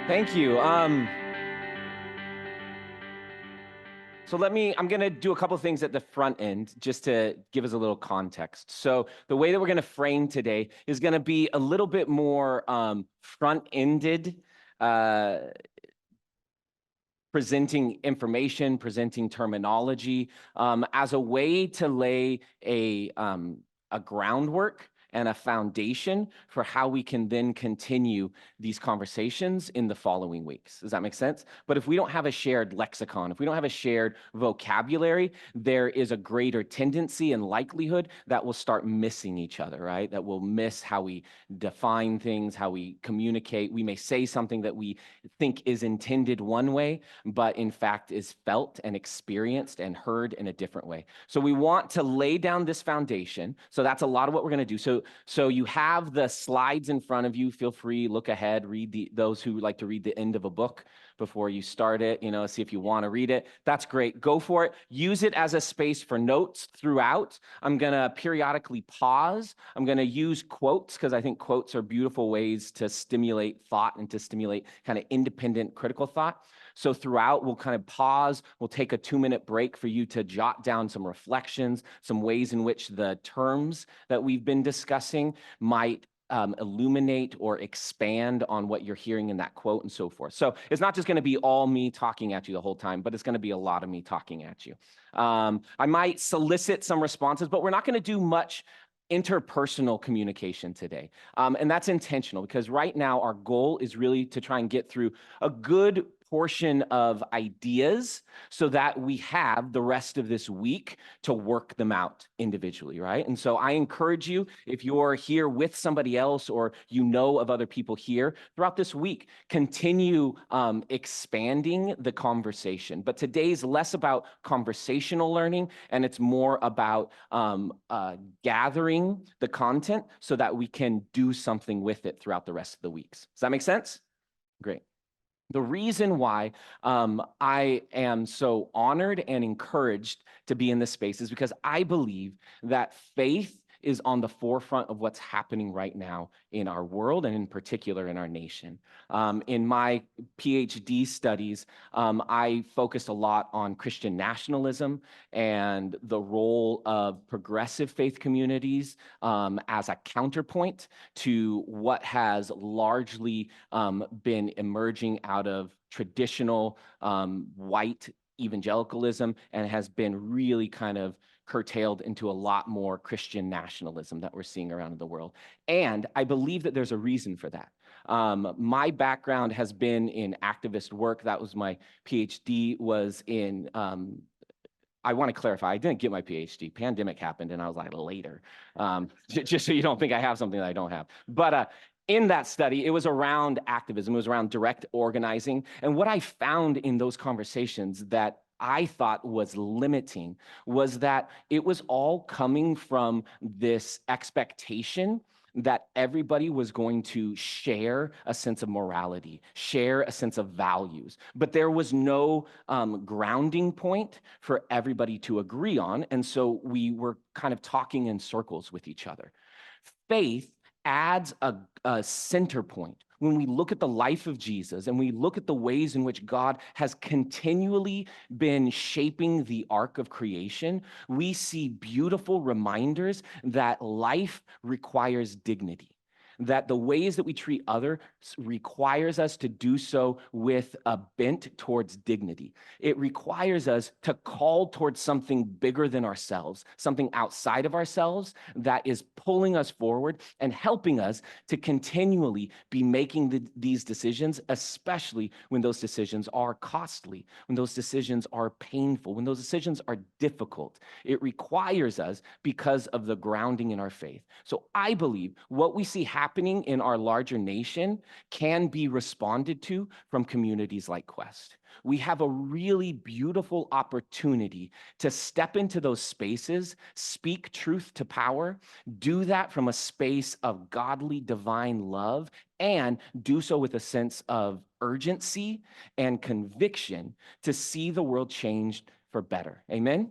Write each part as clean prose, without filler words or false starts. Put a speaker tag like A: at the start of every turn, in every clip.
A: Thank you. So I'm going to do a couple of things at the front end just to give us a little context. So the way that we're going to frame today is going to be a little bit more front-ended, presenting information, presenting terminology as a way to lay a groundwork and a foundation for how we can then continue these conversations in the following weeks. Does that make sense? But if we don't have a shared lexicon, if we don't have a shared vocabulary, there is a greater tendency and likelihood that we'll start missing each other, right? That we'll miss how we define things, how we communicate. We may say something that we think is intended one way, but in fact is felt and experienced and heard in a different way. So we want to lay down this foundation. So that's a lot of what we're going to do. So you have the slides in front of you. Feel free, look ahead, read those who like to read the end of a book before you start it, see if you want to read it. That's great. Go for it. Use it as a space for notes throughout. I'm going to periodically pause. I'm going to use quotes because I think quotes are beautiful ways to stimulate thought and to stimulate kind of independent critical thought. So throughout, we'll kind of pause. We'll take a 2-minute break for you to jot down some reflections, some ways in which the terms that we've been discussing might illuminate or expand on what you're hearing in that quote and so forth. So it's not just going to be all me talking at you the whole time, but it's going to be a lot of me talking at you. I might solicit some responses, but we're not going to do much interpersonal communication today. And that's intentional because right now our goal is really to try and get through a good portion of ideas so that we have the rest of this week to work them out individually, right? And so I encourage you, if you're here with somebody else or of other people here throughout this week, continue expanding the conversation. But today's less about conversational learning and it's more about gathering the content so that we can do something with it throughout the rest of the weeks. Does that make sense? Great. The reason why I am so honored and encouraged to be in this space is because I believe that faith is on the forefront of what's happening right now in our world and in particular in our nation. In my PhD studies, I focused a lot on Christian nationalism and the role of progressive faith communities as a counterpoint to what has largely been emerging out of traditional white evangelicalism and has been really kind of curtailed into a lot more Christian nationalism that we're seeing around the world. And I believe that there's a reason for that. My background has been in activist work. That was my PhD was in, I want to clarify, I didn't get my PhD. Pandemic happened and I was like later, just so you don't think I have something that I don't have. But in that study, it was around activism. It was around direct organizing. And what I found in those conversations that I thought was limiting was that it was all coming from this expectation that everybody was going to share a sense of morality, share a sense of values, but there was no grounding point for everybody to agree on. And so we were kind of talking in circles with each other. Faith adds a center point. When we look at the life of Jesus and we look at the ways in which God has continually been shaping the arc of creation, we see beautiful reminders that life requires dignity, that the ways that we treat others requires us to do so with a bent towards dignity. It requires us to call towards something bigger than ourselves, something outside of ourselves that is pulling us forward and helping us to continually be making these decisions, especially when those decisions are costly, when those decisions are painful, when those decisions are difficult. It requires us because of the grounding in our faith. So I believe what we see happening in our larger nation can be responded to from communities like Quest. We have a really beautiful opportunity to step into those spaces, speak truth to power, do that from a space of godly, divine love, and do so with a sense of urgency and conviction to see the world changed for better. Amen?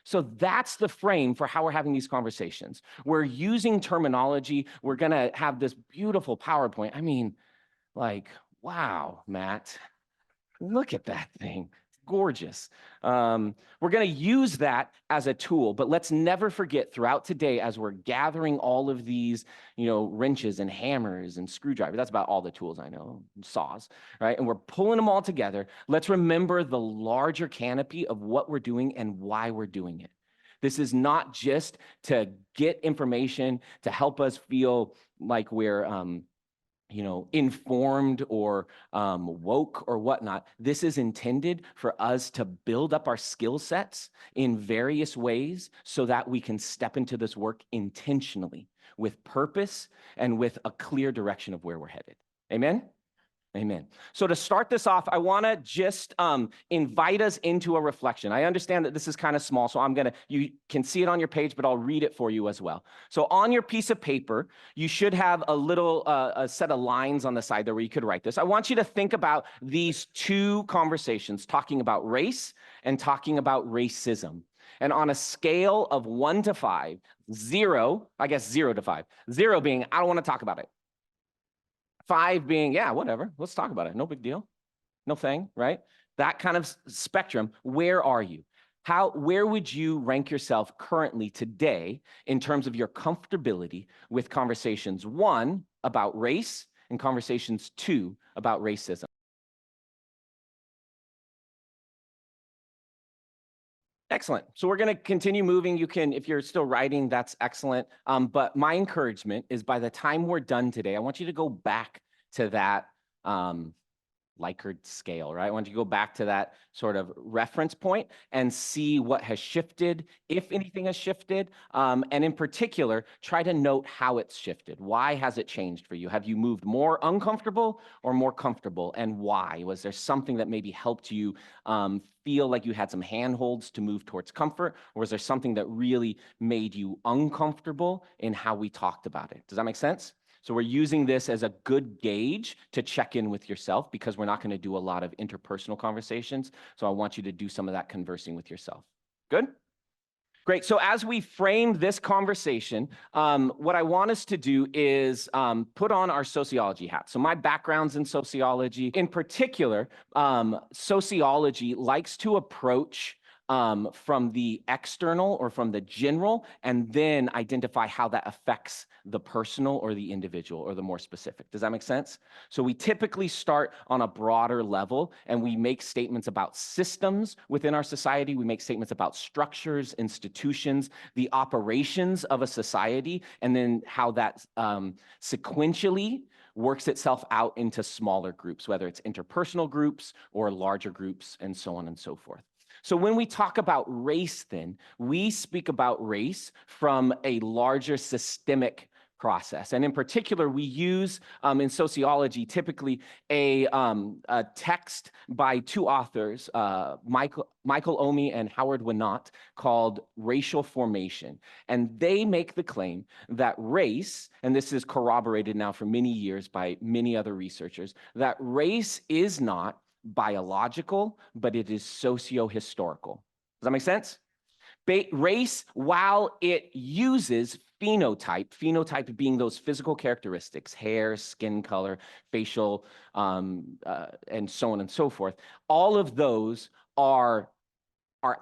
A: So that's the frame for how we're having these conversations. We're using terminology. We're going to have this beautiful PowerPoint. I mean, like, Wow, Matt, look at that thing. Gorgeous. We're going to use that as a tool, but let's never forget throughout today as we're gathering all of these, wrenches and hammers and screwdrivers. That's about all the tools I know, saws, right? And we're pulling them all together. Let's remember the larger canopy of what we're doing and why we're doing it. This is not just to get information to help us feel like we're informed or woke or whatnot. This is intended for us to build up our skill sets in various ways so that we can step into this work intentionally with purpose and with a clear direction of where we're headed. Amen? Amen. So to start this off, I want to just invite us into a reflection. I understand that this is kind of small, so you can see it on your page, but I'll read it for you as well. So on your piece of paper, you should have a little a set of lines on the side there where you could write this. I want you to think about these two conversations, talking about race and talking about racism. And on a scale of 1 to 5, 0 to 5, 0 being, I don't want to talk about it. 5 being, yeah, whatever, let's talk about it. No big deal. No thing, right? That kind of spectrum. Where are you? Where would you rank yourself currently today in terms of your comfortability with conversations 1 about race and conversations 2 about racism? Excellent. So we're going to continue moving. You can, if you're still writing, that's excellent. But my encouragement is by the time we're done today, I want you to go back to that Likert scale, right? I want you to go back to that sort of reference point and see what has shifted, if anything has shifted, and in particular, try to note how it's shifted. Why has it changed for you? Have you moved more uncomfortable or more comfortable, and why? Was there something that maybe helped you feel like you had some handholds to move towards comfort, or was there something that really made you uncomfortable in how we talked about it? Does that make sense? So we're using this as a good gauge to check in with yourself because we're not going to do a lot of interpersonal conversations. So I want you to do some of that conversing with yourself. Good? Great. So as we frame this conversation, what I want us to do is put on our sociology hat. So my background's in sociology. In particular, sociology likes to approach from the external or from the general, and then identify how that affects the personal or the individual or the more specific. Does that make sense? So we typically start on a broader level and we make statements about systems within our society. We make statements about structures, institutions, the operations of a society, and then how that sequentially works itself out into smaller groups, whether it's interpersonal groups or larger groups and so on and so forth. So when we talk about race, then, we speak about race from a larger systemic process. And in particular, we use in sociology typically a text by 2 authors, Michael Omi and Howard Winott, called Racial Formation. And they make the claim that race, and this is corroborated now for many years by many other researchers, that race is not biological, but it is socio-historical. Does that make sense? Race, while it uses phenotype being those physical characteristics, hair, skin color, facial, and so on and so forth, all of those are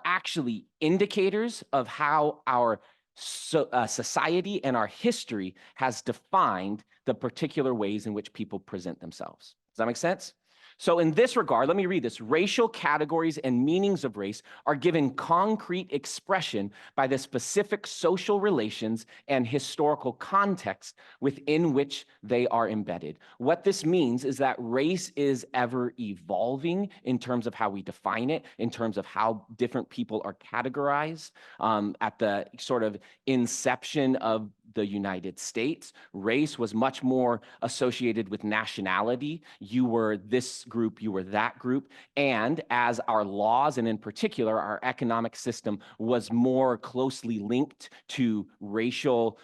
A: actually indicators of how our society and our history has defined the particular ways in which people present themselves. Does that make sense? So in this regard, let me read this. Racial categories and meanings of race are given concrete expression by the specific social relations and historical context within which they are embedded. What this means is that race is ever evolving in terms of how we define it, in terms of how different people are categorized. At the sort of inception of the United States, race was much more associated with nationality. You were this group, you were that group. And as our laws, and in particular, our economic system was more closely linked to racial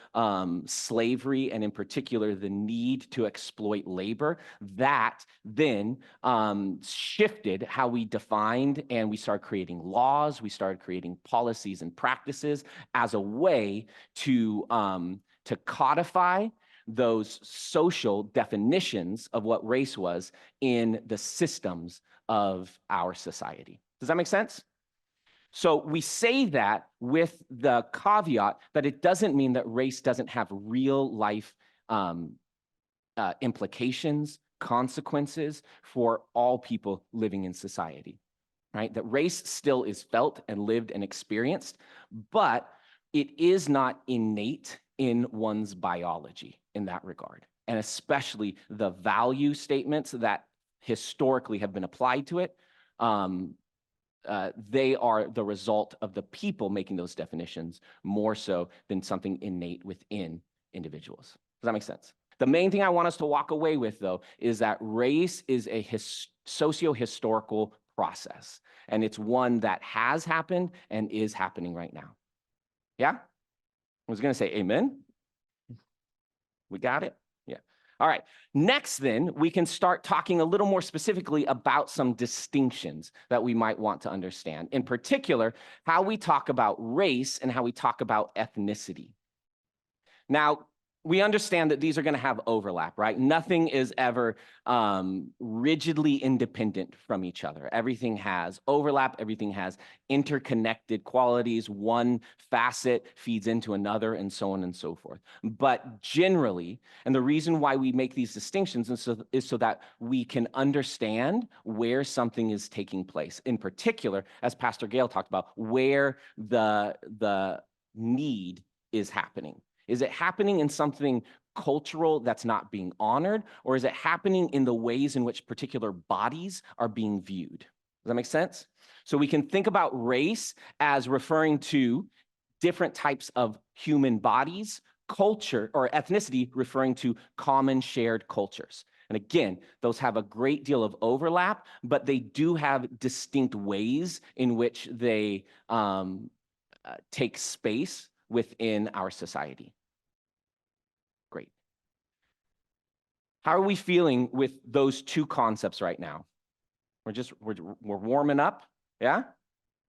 A: slavery, and in particular, the need to exploit labor, that then shifted how we defined, and we started creating laws, we started creating policies and practices as a way to codify those social definitions of what race was in the systems of our society. Does that make sense? So we say that with the caveat that it doesn't mean that race doesn't have real life implications, consequences for all people living in society, right? That race still is felt and lived and experienced, but it is not innate in one's biology in that regard. And especially the value statements that historically have been applied to it, they are the result of the people making those definitions more so than something innate within individuals. Does that make sense? The main thing I want us to walk away with, though, is that race is a socio-historical process, and it's one that has happened and is happening right now. Yeah? I was going to say amen. We got it? Yeah. All right. Next, then, we can start talking a little more specifically about some distinctions that we might want to understand. In particular, how we talk about race and how we talk about ethnicity. Now, we understand that these are going to have overlap, right? Nothing is ever rigidly independent from each other. Everything has overlap. Everything has interconnected qualities. One facet feeds into another, and so on and so forth. But generally, and the reason why we make these distinctions is so that we can understand where something is taking place. In particular, as Pastor Gail talked about, where the need is happening. Is it happening in something cultural that's not being honored, or is it happening in the ways in which particular bodies are being viewed? Does that make sense? So we can think about race as referring to different types of human bodies, culture or ethnicity referring to common shared cultures. And again, those have a great deal of overlap, but they do have distinct ways in which they take space within our society. Great. How are we feeling with those two concepts right now? We're warming up, yeah?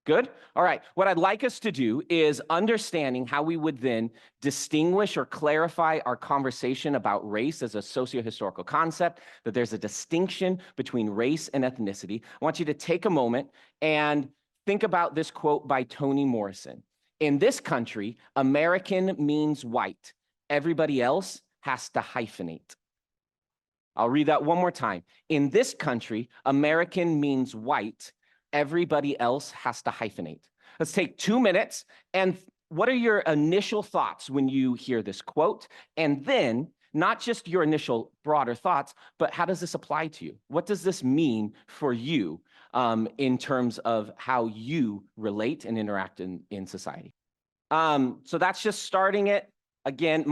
A: Good? All right, what I'd like us to do is understanding how we would then distinguish or clarify our conversation about race as a socio-historical concept, that there's a distinction between race and ethnicity. I want you to take a moment and think about this quote by Toni Morrison. In this country, American means white. Everybody else has to hyphenate. I'll read that one more time. In this country, American means white. Everybody else has to hyphenate. Let's take 2 minutes. And what are your initial thoughts when you hear this quote? And then not just your initial broader thoughts, but how does this apply to you? What does this mean for you in terms of how you relate and interact in society? So that's just starting it. Again,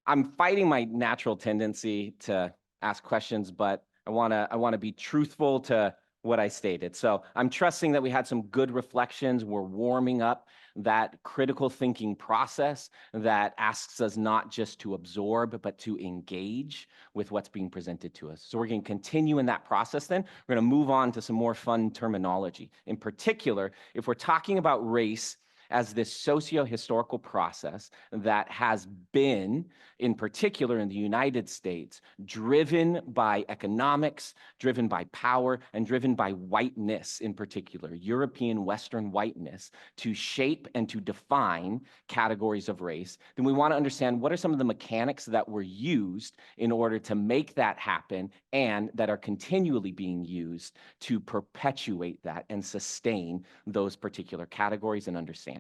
A: I'm fighting my natural tendency to ask questions, but I want to be truthful to what I stated. So I'm trusting that we had some good reflections. We're warming up that critical thinking process that asks us not just to absorb, but to engage with what's being presented to us. So we're going to continue in that process then. We're going to move on to some more fun terminology. In particular, if we're talking about race as this socio-historical process that has been, in particular in the United States, driven by economics, driven by power, and driven by whiteness in particular, European Western whiteness, to shape and to define categories of race, then we want to understand what are some of the mechanics that were used in order to make that happen and that are continually being used to perpetuate that and sustain those particular categories and understandings.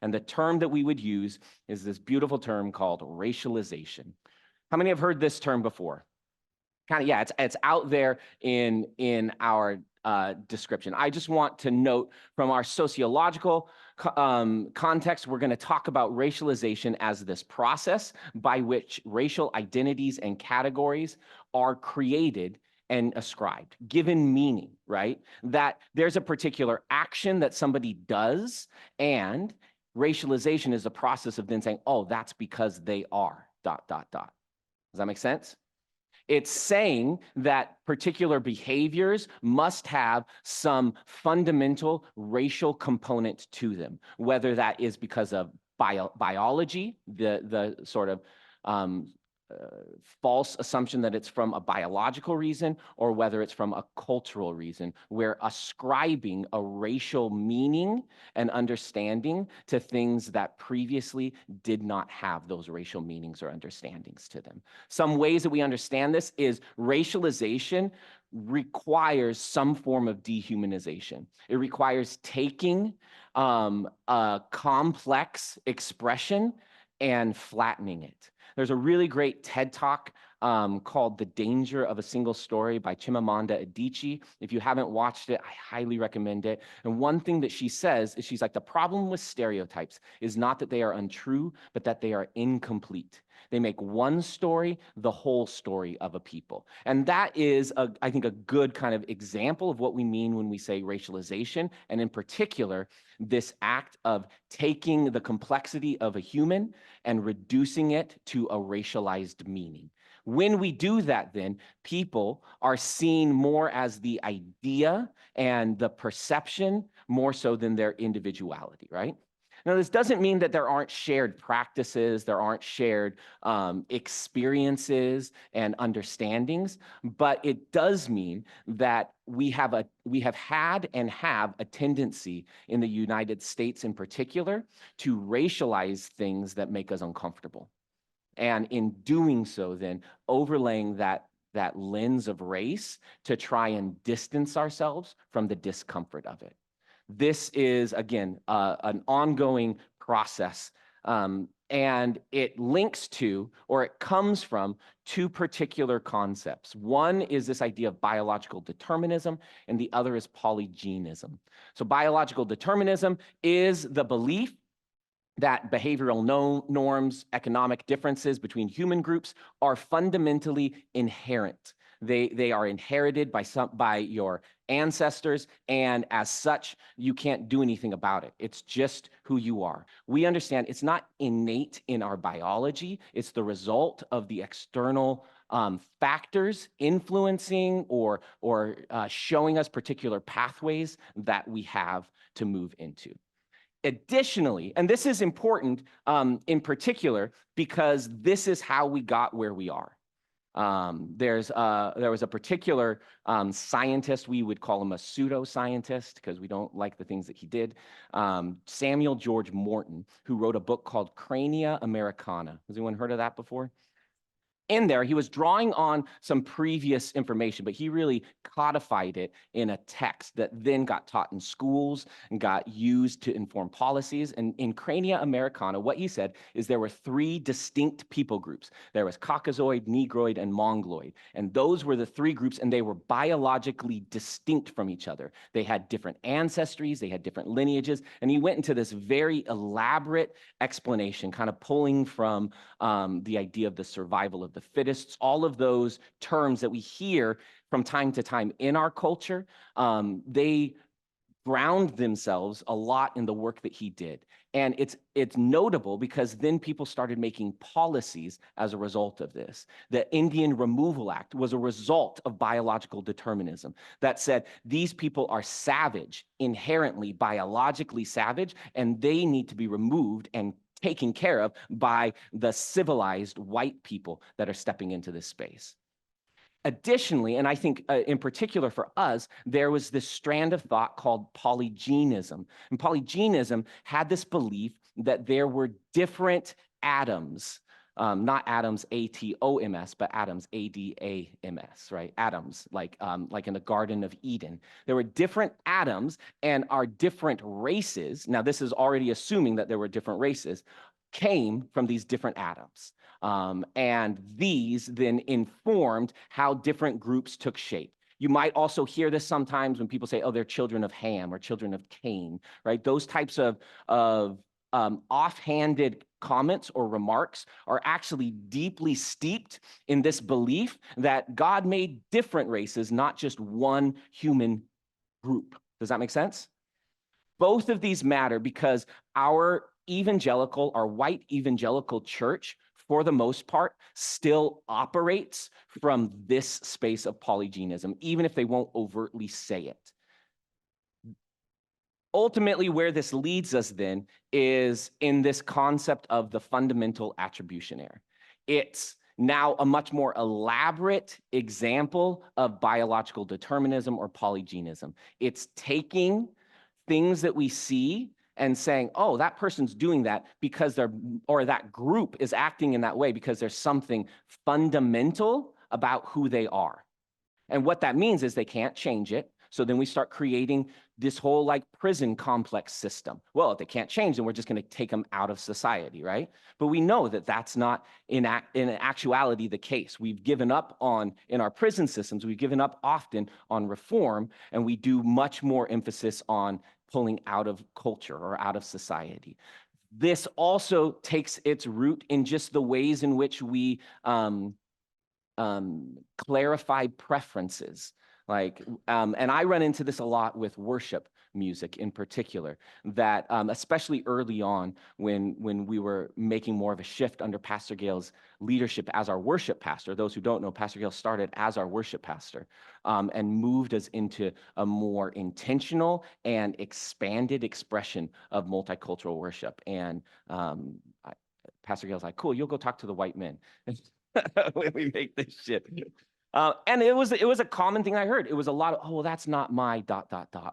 A: And the term that we would use is this beautiful term called racialization. How many have heard this term before? Kind of, yeah, it's out there in our description. I just want to note from our sociological context, we're going to talk about racialization as this process by which racial identities and categories are created and ascribed, given meaning, right? That there's a particular action that somebody does, and racialization is the process of then saying, oh, that's because they are, ... Does that make sense? It's saying that particular behaviors must have some fundamental racial component to them, whether that is because of biology, the sort of false assumption that it's from a biological reason or whether it's from a cultural reason. We're ascribing a racial meaning and understanding to things that previously did not have those racial meanings or understandings to them. Some ways that we understand this is racialization requires some form of dehumanization. It requires taking a complex expression and flattening it. There's a really great TED Talk called The Danger of a Single Story by Chimamanda Adichie. If you haven't watched it, I highly recommend it. And one thing that she says is she's like, the problem with stereotypes is not that they are untrue, but that they are incomplete. They make one story the whole story of a people. And that is, I think, a good kind of example of what we mean when we say racialization, and in particular, this act of taking the complexity of a human and reducing it to a racialized meaning. When we do that, then people are seen more as the idea and the perception more so than their individuality, right? Now, this doesn't mean that there aren't shared practices, there aren't shared experiences and understandings, but it does mean that we have had and have a tendency in the United States in particular to racialize things that make us uncomfortable. And in doing so, then overlaying that lens of race to try and distance ourselves from the discomfort of it. This is, again, an ongoing process, and it links to, or it comes from, two particular concepts. One is this idea of biological determinism, and the other is polygenism. So biological determinism is the belief that behavioral norms, economic differences between human groups are fundamentally inherent. They are inherited by your ancestors, and as such, you can't do anything about it. It's just who you are. We understand it's not innate in our biology. It's the result of the external factors influencing or showing us particular pathways that we have to move into. Additionally, and this is important in particular because this is how we got where we are. There was a particular scientist, we would call him a pseudoscientist because we don't like the things that he did, Samuel George Morton, who wrote a book called Crania Americana. Has anyone heard of that before? In there, he was drawing on some previous information, but he really codified it in a text that then got taught in schools and got used to inform policies. And in Crania Americana, what he said is there were three distinct people groups. There was Caucasoid, Negroid, and Mongoloid. And those were the three groups, and they were biologically distinct from each other. They had different ancestries, they had different lineages, and he went into this very elaborate explanation, kind of pulling from the idea of the survival of the fittest, all of those terms that we hear from time to time in our culture, they ground themselves a lot in the work that he did. And it's notable because then people started making policies as a result of this. The Indian Removal Act was a result of biological determinism that said these people are savage, inherently biologically savage, and they need to be removed and taken care of by the civilized white people that are stepping into this space. Additionally, and I think in particular for us, there was this strand of thought called polygenism. And polygenism had this belief that there were different atoms, not atoms A-T-O-M-S, but atoms A-D-A-M-S, right? Atoms, like in the Garden of Eden. There were different atoms, and our different races, now this is already assuming that there were different races, came from these different atoms. And these then informed how different groups took shape. You might also hear this sometimes when people say, oh, they're children of Ham or children of Cain, right? Those types of offhanded comments or remarks are actually deeply steeped in this belief that God made different races, not just one human group. Does that make sense? Both of these matter because our white evangelical church, for the most part, still operates from this space of polygenism, even if they won't overtly say it. Ultimately, where this leads us then is in this concept of the fundamental attribution error. It's now a much more elaborate example of biological determinism or polygenism. It's taking things that we see and saying, oh, that person's doing that because or that group is acting in that way because there's something fundamental about who they are. And what that means is they can't change it. So then we start creating this whole like prison complex system. Well, if they can't change, then we're just going to take them out of society, right? But we know that that's not in actuality the case. We've given up on, in our prison systems, we've given up often on reform, and we do much more emphasis on pulling out of culture or out of society. This also takes its root in just the ways in which we clarify preferences. Like, and I run into this a lot with worship music in particular, that especially early on when we were making more of a shift under Pastor Gale's leadership as our worship pastor. Those who don't know, Pastor Gale started as our worship pastor and moved us into a more intentional and expanded expression of multicultural worship. And Pastor Gale's like, cool, you'll go talk to the white men when we make this shift. And it was a common thing I heard. It was a lot of, oh, well, that's not my ...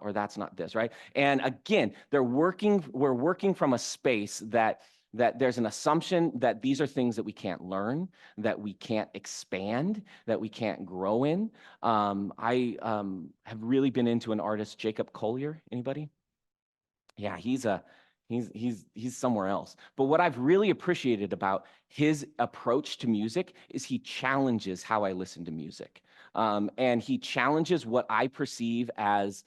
A: or that's not this, right? And again, we're working from a space that there's an assumption that these are things that we can't learn, that we can't expand, that we can't grow in. I have really been into an artist, Jacob Collier. Anybody? Yeah, he's somewhere else. But what I've really appreciated about his approach to music is he challenges how I listen to music. And he challenges what I perceive as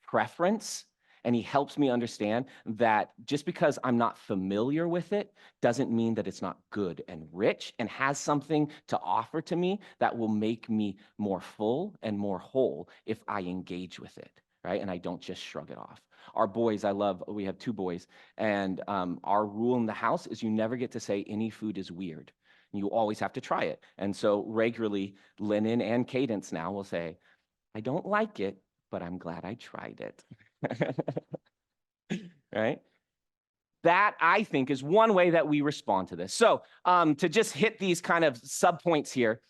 A: preference. And he helps me understand that just because I'm not familiar with it doesn't mean that it's not good and rich and has something to offer to me that will make me more full and more whole if I engage with it, right? And I don't just shrug it off. Our boys, we have 2 boys, and our rule in the house is you never get to say any food is weird. You always have to try it. And so regularly, Lennon and Cadence now will say, I don't like it, but I'm glad I tried it. Right? That, I think, is one way that we respond to this. So to just hit these kind of subpoints here,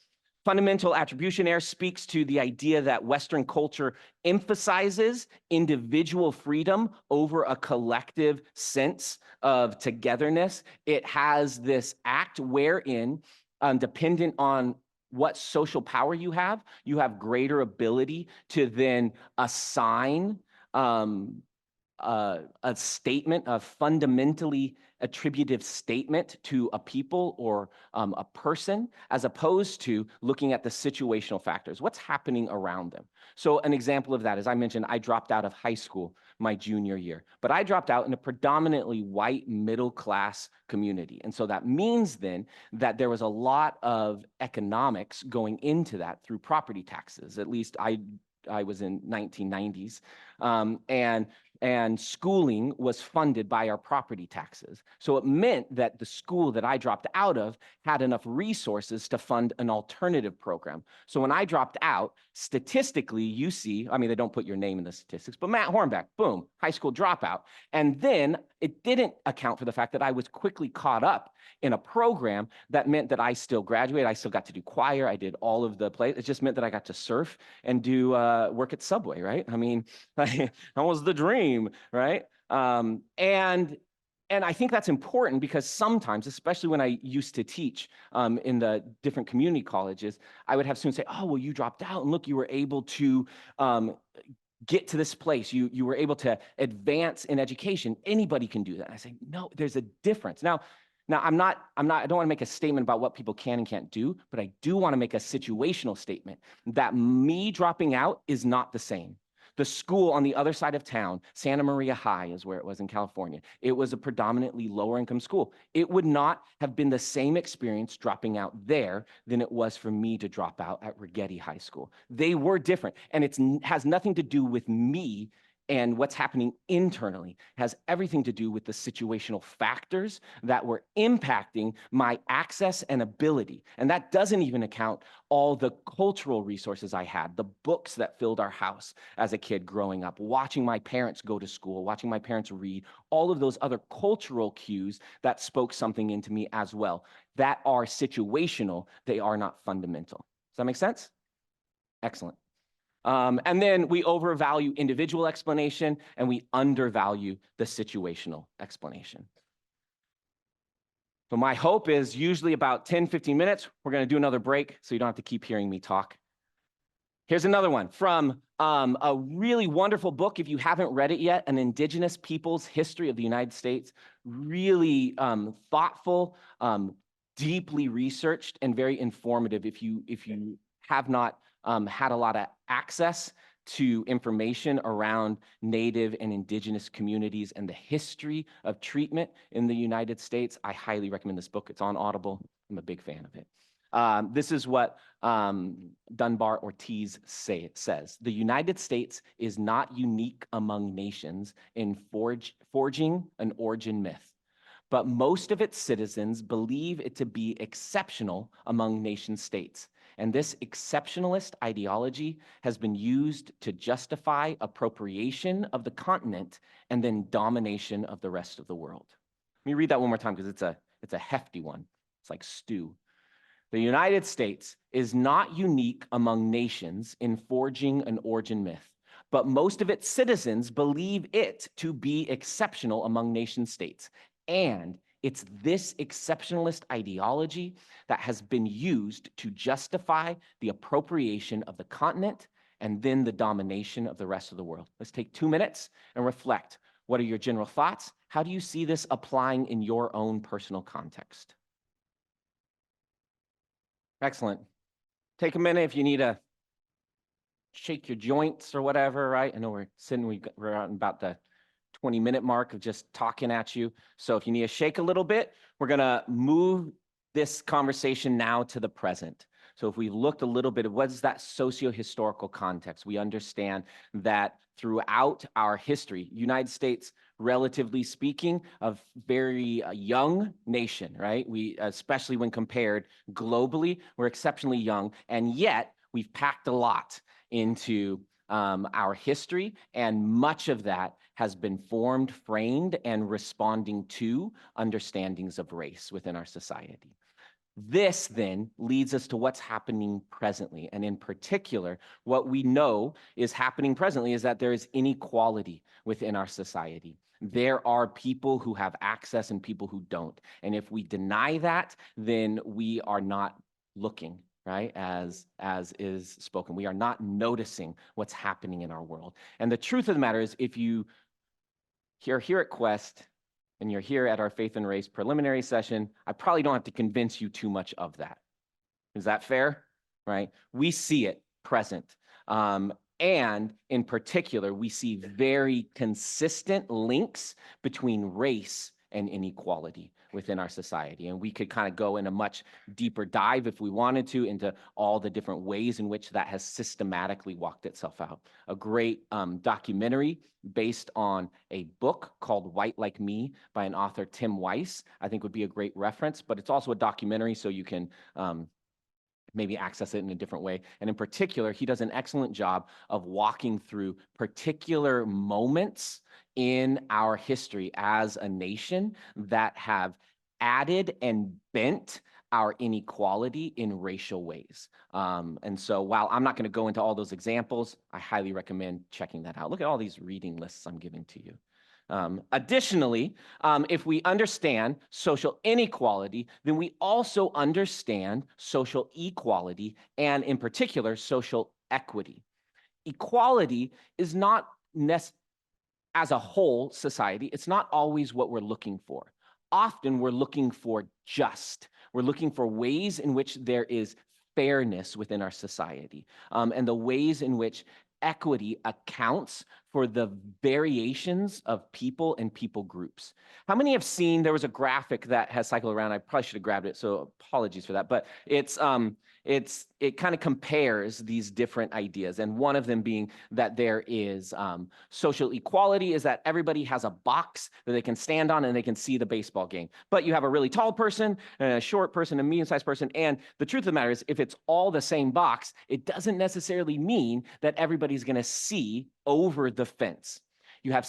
A: fundamental attribution error speaks to the idea that Western culture emphasizes individual freedom over a collective sense of togetherness. It has this act wherein, dependent on what social power you have greater ability to then assign a statement, a fundamentally attributive statement to a people or a person, as opposed to looking at the situational factors, what's happening around them. So an example of that, as I mentioned, I dropped out of high school my junior year, but I dropped out in a predominantly white middle-class community. And so that means then that there was a lot of economics going into that through property taxes. At least I was in 1990s, and schooling was funded by our property taxes. So it meant that the school that I dropped out of had enough resources to fund an alternative program. So when I dropped out, statistically, you see, I mean, they don't put your name in the statistics, but Matt Hornbeck, boom, high school dropout. And then it didn't account for the fact that I was quickly caught up in a program that meant that I still graduated. I still got to do choir. I did all of the plays. It just meant that I got to surf and do work at Subway, right? I mean, that was the dream, right? And I think that's important because sometimes, especially when I used to teach in the different community colleges, I would have students say, oh, well, you dropped out and look, you were able to get to this place. You were able to advance in education. Anybody can do that. And I say, no, there's a difference. Now, I don't want to make a statement about what people can and can't do, but I do want to make a situational statement that me dropping out is not the same. The school on the other side of town, Santa Maria High is where it was in California. It was a predominantly lower income school. It would not have been the same experience dropping out there than it was for me to drop out at Rigetti High School. They were different, and it has nothing to do with me and what's happening internally has everything to do with the situational factors that were impacting my access and ability. And that doesn't even account all the cultural resources I had, the books that filled our house as a kid growing up, watching my parents go to school, watching my parents read, all of those other cultural cues that spoke something into me as well, that are situational, they are not fundamental. Does that make sense? Excellent. And then we overvalue individual explanation and we undervalue the situational explanation. So my hope is usually about 10, 15 minutes, we're going to do another break so you don't have to keep hearing me talk. Here's another one from a really wonderful book, if you haven't read it yet, An Indigenous Peoples History of the United States. Really thoughtful, deeply researched, and very informative if you have not had a lot of access to information around Native and Indigenous communities and the history of treatment in the United States. I highly recommend this book. It's on Audible. I'm a big fan of it. This is what Dunbar Ortiz says. The United States is not unique among nations in forging an origin myth, but most of its citizens believe it to be exceptional among nation states. And this exceptionalist ideology has been used to justify appropriation of the continent and then domination of the rest of the world. Let me read that one more time because it's a hefty one. It's like stew. The United States is not unique among nations in forging an origin myth, but most of its citizens believe it to be exceptional among nation states. And it's this exceptionalist ideology that has been used to justify the appropriation of the continent and then the domination of the rest of the world. Let's take 2 minutes and reflect. What are your general thoughts? How do you see this applying in your own personal context? Excellent. Take a minute if you need to shake your joints or whatever, right? I know we're at about the 20-minute mark of just talking at you. So if you need to shake a little bit, we're going to move this conversation now to the present. So if we looked a little bit at what is that socio-historical context, we understand that throughout our history, United States, relatively speaking, a very young nation, right? We, especially when compared globally, we're exceptionally young, and yet we've packed a lot into our history, and much of that has been formed, framed, and responding to understandings of race within our society. This then leads us to what's happening presently. And in particular, what we know is happening presently is that there is inequality within our society. There are people who have access and people who don't. And if we deny that, then we are not looking, right? As is spoken. We are not noticing what's happening in our world. And the truth of the matter is, if you're here at Quest, and you're here at our Faith and Race preliminary session, I probably don't have to convince you too much of that. Is that fair? Right? We see it present. And in particular, we see very consistent links between race and inequality within our society. And we could kind of go in a much deeper dive if we wanted to into all the different ways in which that has systematically walked itself out. A great documentary based on a book called White Like Me by an author, Tim Weiss, I think would be a great reference, but it's also a documentary, so you can maybe access it in a different way. And in particular, he does an excellent job of walking through particular moments in our history as a nation that have added and bent our inequality in racial ways. And so while I'm not going to go into all those examples, I highly recommend checking that out. Look at all these reading lists I'm giving to you. Additionally, if we understand social inequality, then we also understand social equality and, in particular, social equity. Equality is not as a whole society, it's not always what we're looking for. Often we're looking for just. We're looking for ways in which there is fairness within our society, and the ways in which equity accounts for the variations of people and people groups. How many have seen, there was a graphic that has cycled around, I probably should have grabbed it, so apologies for that, but it's it kind of compares these different ideas. And one of them being that there is social equality, is that everybody has a box that they can stand on and they can see the baseball game. But you have a really tall person, and a short person, a medium-sized person. And the truth of the matter is, if it's all the same box, it doesn't necessarily mean that everybody's going to see over the fence. You have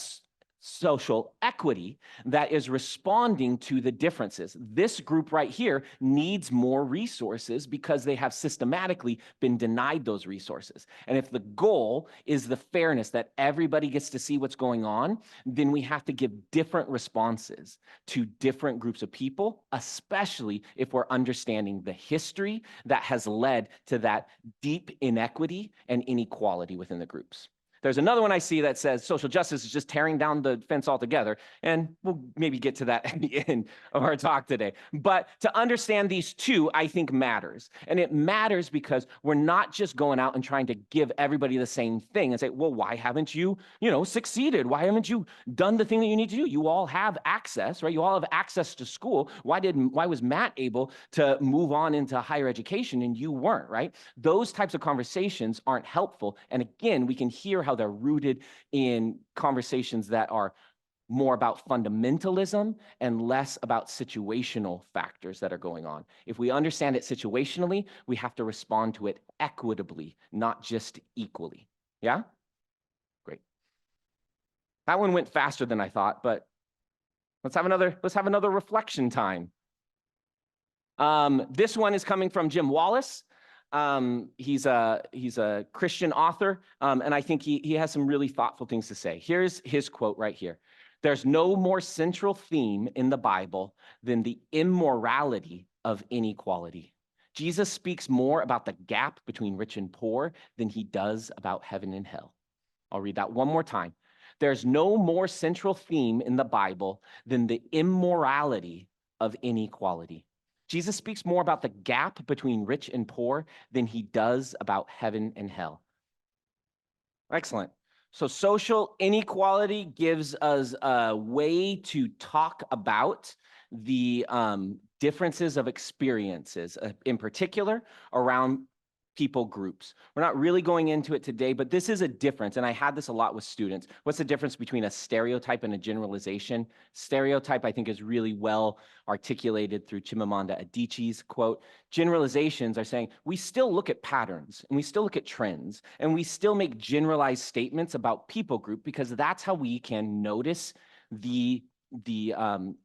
A: social equity that is responding to the differences. This group right here needs more resources because they have systematically been denied those resources. And if the goal is the fairness that everybody gets to see what's going on, then we have to give different responses to different groups of people, especially if we're understanding the history that has led to that deep inequity and inequality within the groups. There's another one I see that says social justice is just tearing down the fence altogether. And we'll maybe get to that at the end of our talk today. But to understand these two, I think matters. And it matters because we're not just going out and trying to give everybody the same thing and say, well, why haven't you, succeeded? Why haven't you done the thing that you need to do? You all have access, right? You all have access to school. Why was Matt able to move on into higher education and you weren't, right? Those types of conversations aren't helpful. And again, we can hear how they're rooted in conversations that are more about fundamentalism and less about situational factors that are going on. If we understand it situationally, we have to respond to it equitably, not just equally. Yeah? Great. That one went faster than I thought, but let's have another reflection time. This one is coming from Jim Wallis. He's a Christian author, and I think he has some really thoughtful things to say. Here's his quote right here. There's no more central theme in the Bible than the immorality of inequality. Jesus speaks more about the gap between rich and poor than he does about heaven and hell. I'll read that one more time. There's no more central theme in the Bible than the immorality of inequality. Jesus speaks more about the gap between rich and poor than he does about heaven and hell. Excellent. So social inequality gives us a way to talk about the differences of experiences, in particular around people groups. We're not really going into it today, but this is a difference, and I had this a lot with students. What's the difference between a stereotype and a generalization? Stereotype, I think, is really well articulated through Chimamanda Adichie's quote. Generalizations are saying we still look at patterns, and we still look at trends, and we still make generalized statements about people group because that's how we can notice the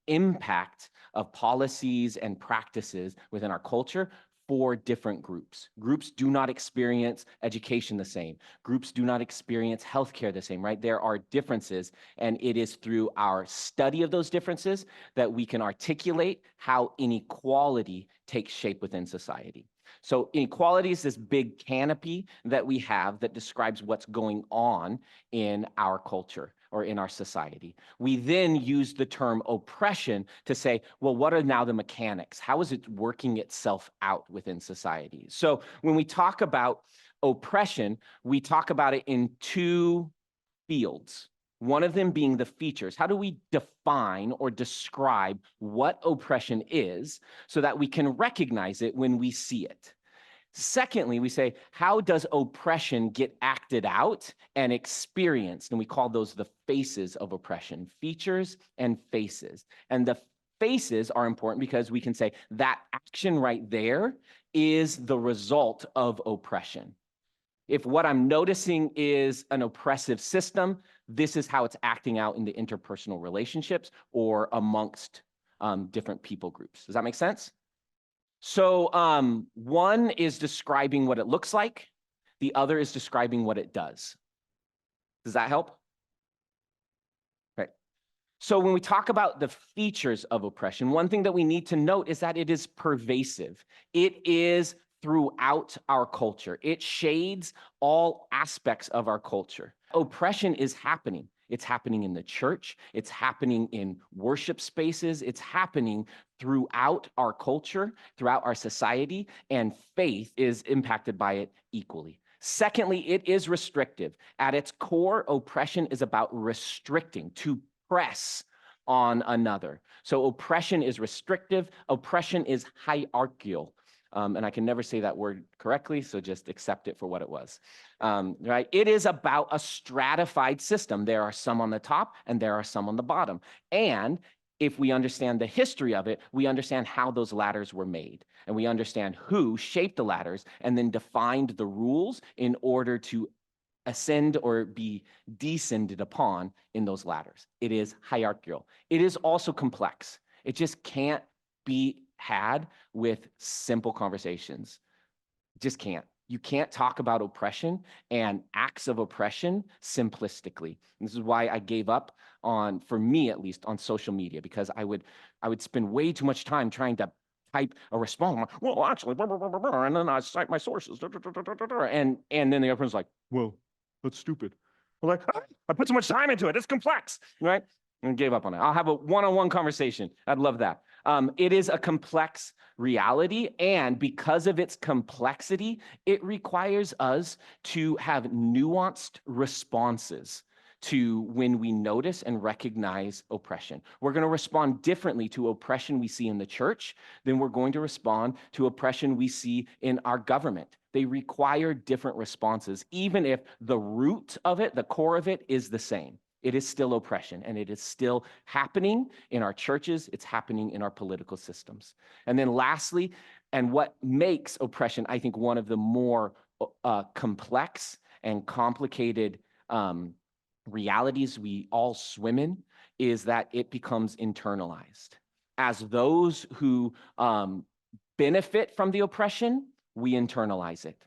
A: impact of policies and practices within our culture for different groups. Groups do not experience education the same. Groups do not experience healthcare the same, right? There are differences, and it is through our study of those differences that we can articulate how inequality takes shape within society. So inequality is this big canopy that we have that describes what's going on in our culture or in our society. We then use the term oppression to say, well, what are now the mechanics? How is it working itself out within society? So when we talk about oppression, we talk about it in two fields. One of them being the features. How do we define or describe what oppression is so that we can recognize it when we see it? Secondly, we say, how does oppression get acted out and experienced? And we call those the faces of oppression, features and faces. And the faces are important because we can say that action right there is the result of oppression. If what I'm noticing is an oppressive system, this is how it's acting out in the interpersonal relationships or amongst different people groups. Does that make sense? So one is describing what it looks like. The other is describing what it does. Does that help? Right. So when we talk about the features of oppression, one thing that we need to note is that it is pervasive. It is throughout our culture. It shades all aspects of our culture. Oppression is happening. It's happening in the church. It's happening in worship spaces. It's happening throughout our culture, throughout our society, and faith is impacted by it equally. Secondly, it is restrictive. At its core, oppression is about restricting, to press on another. So oppression is restrictive. Oppression is hierarchical. And I can never say that word correctly, so just accept it for what it was, right? It is about a stratified system. There are some on the top and there are some on the bottom. And if we understand the history of it, we understand how those ladders were made, and we understand who shaped the ladders and then defined the rules in order to ascend or be descended upon in those ladders. It is hierarchical. It is also complex. It just can't be had with simple conversations. It just can't. You can't talk about oppression and acts of oppression simplistically. And this is why I gave up on, for me at least, on social media, because I would spend way too much time trying to type a response. Well, actually, blah, blah, blah, blah, and then I cite my sources, and then the other person's like, well, that's stupid. I'm like, I put so much time into it. It's complex, right? And gave up on it. I'll have a one-on-one conversation. I'd love that. It is a complex reality, and because of its complexity, it requires us to have nuanced responses to when we notice and recognize oppression. We're going to respond differently to oppression we see in the church than we're going to respond to oppression we see in our government. They require different responses, even if the root of it, the core of it, is the same. It is still oppression, and it is still happening in our churches. It's happening in our political systems. And then lastly, and what makes oppression, I think, one of the more complex and complicated realities we all swim in, is that it becomes internalized. As those who benefit from the oppression, we internalize it.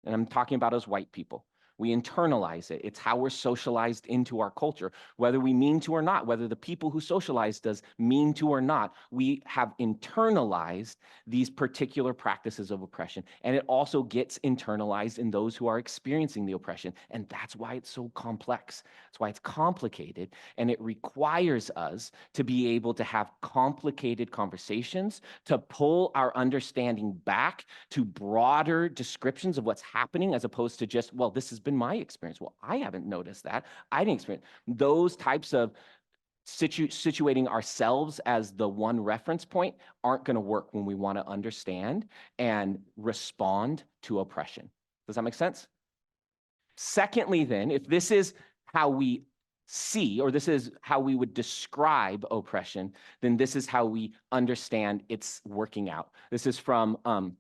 A: And I'm talking about as white people. We internalize it. It's how we're socialized into our culture, whether we mean to or not, whether the people who socialized us mean to or not. We have internalized these particular practices of oppression. And it also gets internalized in those who are experiencing the oppression. And that's why it's so complex. That's why it's complicated. And it requires us to be able to have complicated conversations, to pull our understanding back to broader descriptions of what's happening, as opposed to just, well, this has been my experience. Well, I haven't noticed that. I didn't experience those types of situating ourselves as the one reference point aren't going to work when we want to understand and respond to oppression. Does that make sense? Secondly, then, if this is how we see, or this is how we would describe oppression, then this is how we understand it's working out. This is from an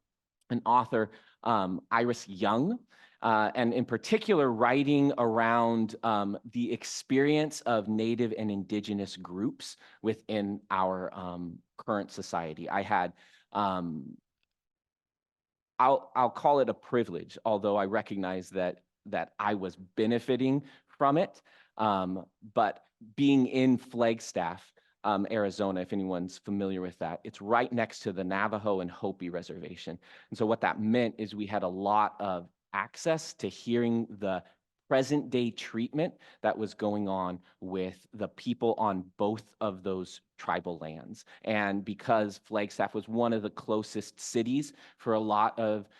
A: author, Iris Young, and in particular, writing around the experience of Native and Indigenous groups within our current society. I had, I'll call it a privilege, although I recognize that I was benefiting from it. But being in Flagstaff, Arizona, if anyone's familiar with that, it's right next to the Navajo and Hopi reservation. And so what that meant is we had a lot of access to hearing the present day treatment that was going on with the people on both of those tribal lands. And because Flagstaff was one of the closest cities for a lot of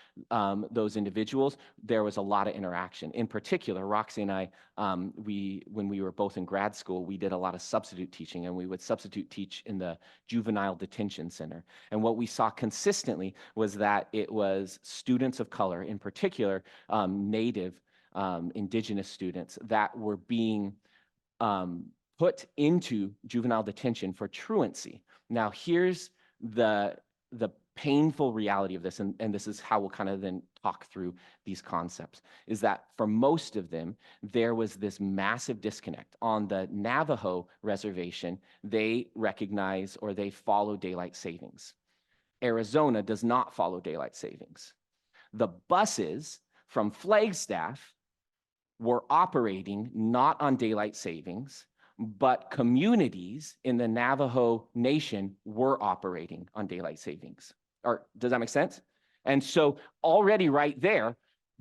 A: those individuals, there was a lot of interaction. In particular, Roxy and I, when we were both in grad school, we did a lot of substitute teaching, and we would substitute teach in the juvenile detention center. And what we saw consistently was that it was students of color, in particular, Native Indigenous students, that were being put into juvenile detention for truancy. Now, here's the painful reality of this, and this is how we'll kind of then talk through these concepts, is that for most of them, there was this massive disconnect. On the Navajo reservation, they recognize, or they follow daylight savings. Arizona does not follow daylight savings. The buses from Flagstaff were operating not on daylight savings, but communities in the Navajo Nation were operating on daylight savings. Or does that make sense? And so already right there,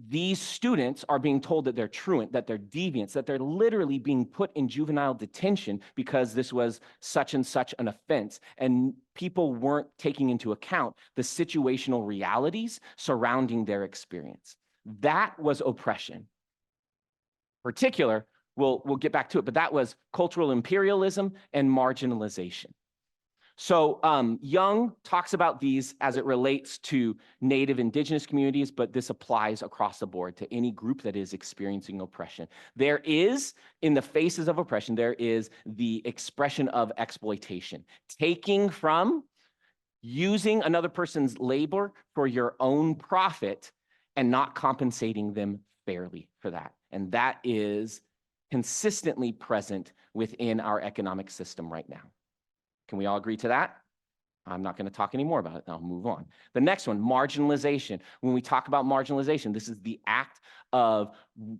A: these students are being told that they're truant, that they're deviants, that they're literally being put in juvenile detention because this was such and such an offense. And people weren't taking into account the situational realities surrounding their experience. That was oppression. Particular, we'll get back to it, but that was cultural imperialism and marginalization. So Young talks about these as it relates to Native Indigenous communities, but this applies across the board to any group that is experiencing oppression. There is, in the faces of oppression, there is the expression of exploitation, taking from, using another person's labor for your own profit and not compensating them fairly for that. And that is consistently present within our economic system right now. Can we all agree to that? I'm not going to talk any more about it. I'll move on. The next one, marginalization. When we talk about marginalization, this is the act of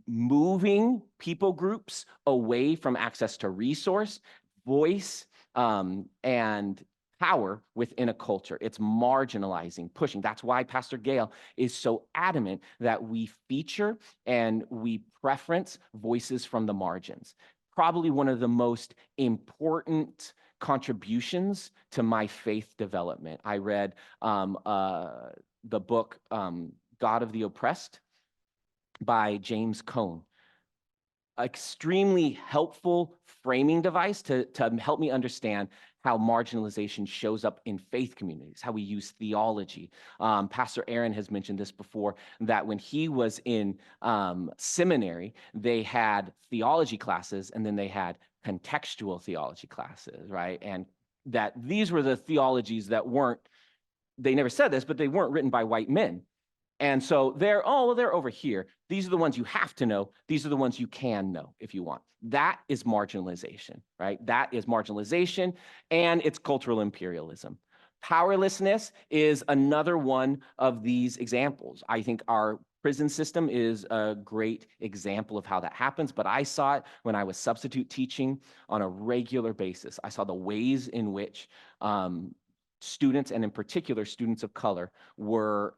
A: moving people groups away from access to resource, voice, and power within a culture. It's marginalizing, pushing. That's why Pastor Gail is so adamant that we feature and we preference voices from the margins. Probably one of the most important contributions to my faith development. I read the book God of the Oppressed by James Cone. Extremely helpful framing device to help me understand how marginalization shows up in faith communities, how we use theology. Pastor Aaron has mentioned this before, that when he was in seminary, they had theology classes and then they had contextual theology classes, right? And that these were the theologies that weren't, they never said this, but they weren't written by white men. And so they're over here. These are the ones you have to know. These are the ones you can know if you want. That is marginalization, right? That is marginalization, and it's cultural imperialism. Powerlessness is another one of these examples. I think our prison system is a great example of how that happens, but I saw it when I was substitute teaching on a regular basis. I saw the ways in which students, and in particular students of color, were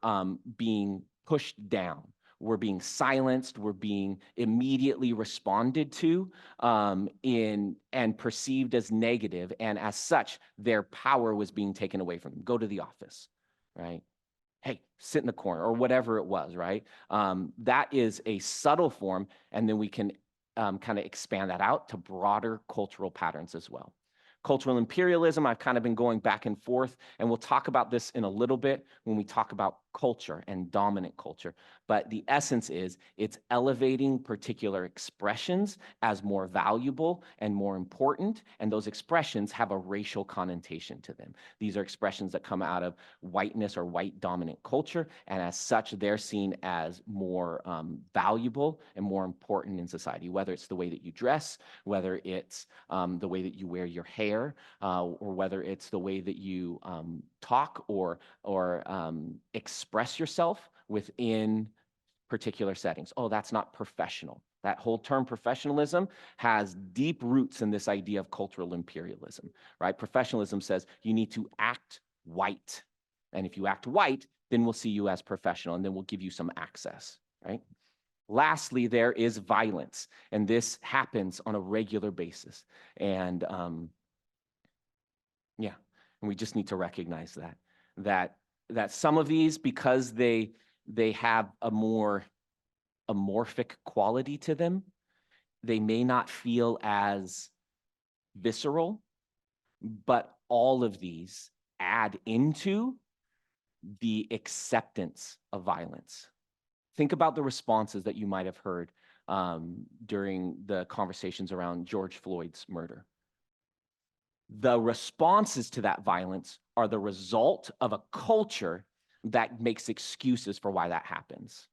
A: being pushed down, were being silenced, were being immediately responded to and perceived as negative, and as such, their power was being taken away from them. Go to the office, right? Hey, sit in the corner, or whatever it was, right? That is a subtle form, and then we can kind of expand that out to broader cultural patterns as well. Cultural imperialism, I've kind of been going back and forth, and we'll talk about this in a little bit when we talk about culture and dominant culture. But the essence is it's elevating particular expressions as more valuable and more important, and those expressions have a racial connotation to them. These are expressions that come out of whiteness or white dominant culture, and as such, they're seen as more valuable and more important in society, whether it's the way that you dress, whether it's the way that you wear your hair, or whether it's the way that you talk or express yourself within particular settings. Oh, that's not professional. That whole term professionalism has deep roots in this idea of cultural imperialism, right? Professionalism says you need to act white. And if you act white, then we'll see you as professional, and then we'll give you some access, right? Lastly, there is violence, and this happens on a regular basis. And yeah, and we just need to recognize that some of these, because they have a more amorphic quality to them, they may not feel as visceral, but all of these add into the acceptance of violence. Think about the responses that you might have heard during the conversations around George Floyd's murder. The responses to that violence are the result of a culture that makes excuses for why that happens.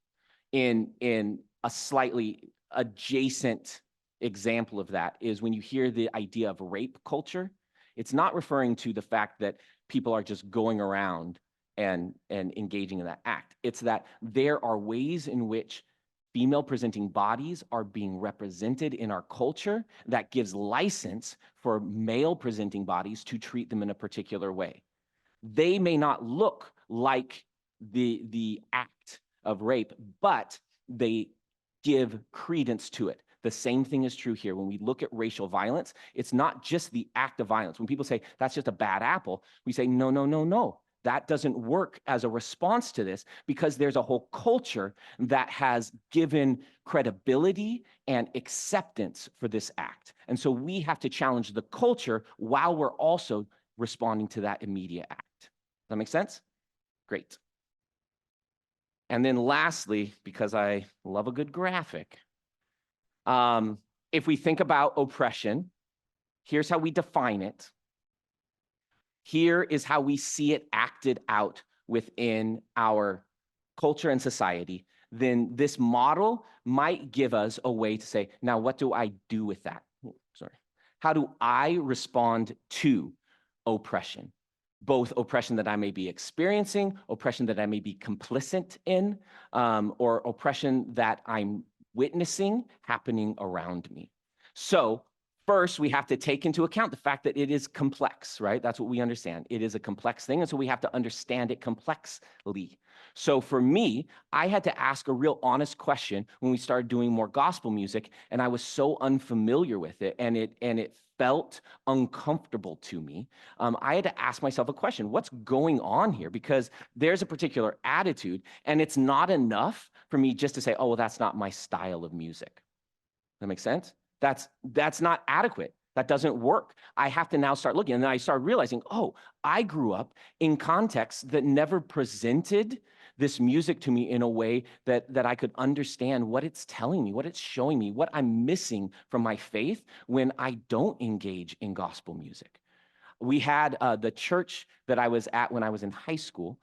A: In a slightly adjacent example of that is when you hear the idea of rape culture, it's not referring to the fact that people are just going around and engaging in that act. It's that there are ways in which female presenting bodies are being represented in our culture that gives license for male presenting bodies to treat them in a particular way. They may not look like the act of rape, but they give credence to it. The same thing is true here. When we look at racial violence, it's not just the act of violence. When people say that's just a bad apple, we say, no, no, no, no. That doesn't work as a response to this, because there's a whole culture that has given credibility and acceptance for this act. And so we have to challenge the culture while we're also responding to that immediate act. Does that make sense? Great. And then lastly, because I love a good graphic, if we think about oppression, here's how we define it. Here is how we see it acted out within our culture and society. Then this model might give us a way to say, now what do I do with that? Sorry. How do I respond to oppression? Both oppression that I may be experiencing, oppression that I may be complicit in, or oppression that I'm witnessing happening around me. So first, we have to take into account the fact that it is complex, right? That's what we understand. It is a complex thing, and so we have to understand it complexly. So for me, I had to ask a real honest question when we started doing more gospel music, and I was so unfamiliar with it, and it felt uncomfortable to me. I had to ask myself a question: what's going on here? Because there's a particular attitude, and it's not enough for me just to say, oh, well, that's not my style of music. That makes sense? That's not adequate. That doesn't work. I have to now start looking. And then I started realizing, oh, I grew up in contexts that never presented this music to me in a way that I could understand what it's telling me, what it's showing me, what I'm missing from my faith when I don't engage in gospel music. We had the church that I was at when I was in high school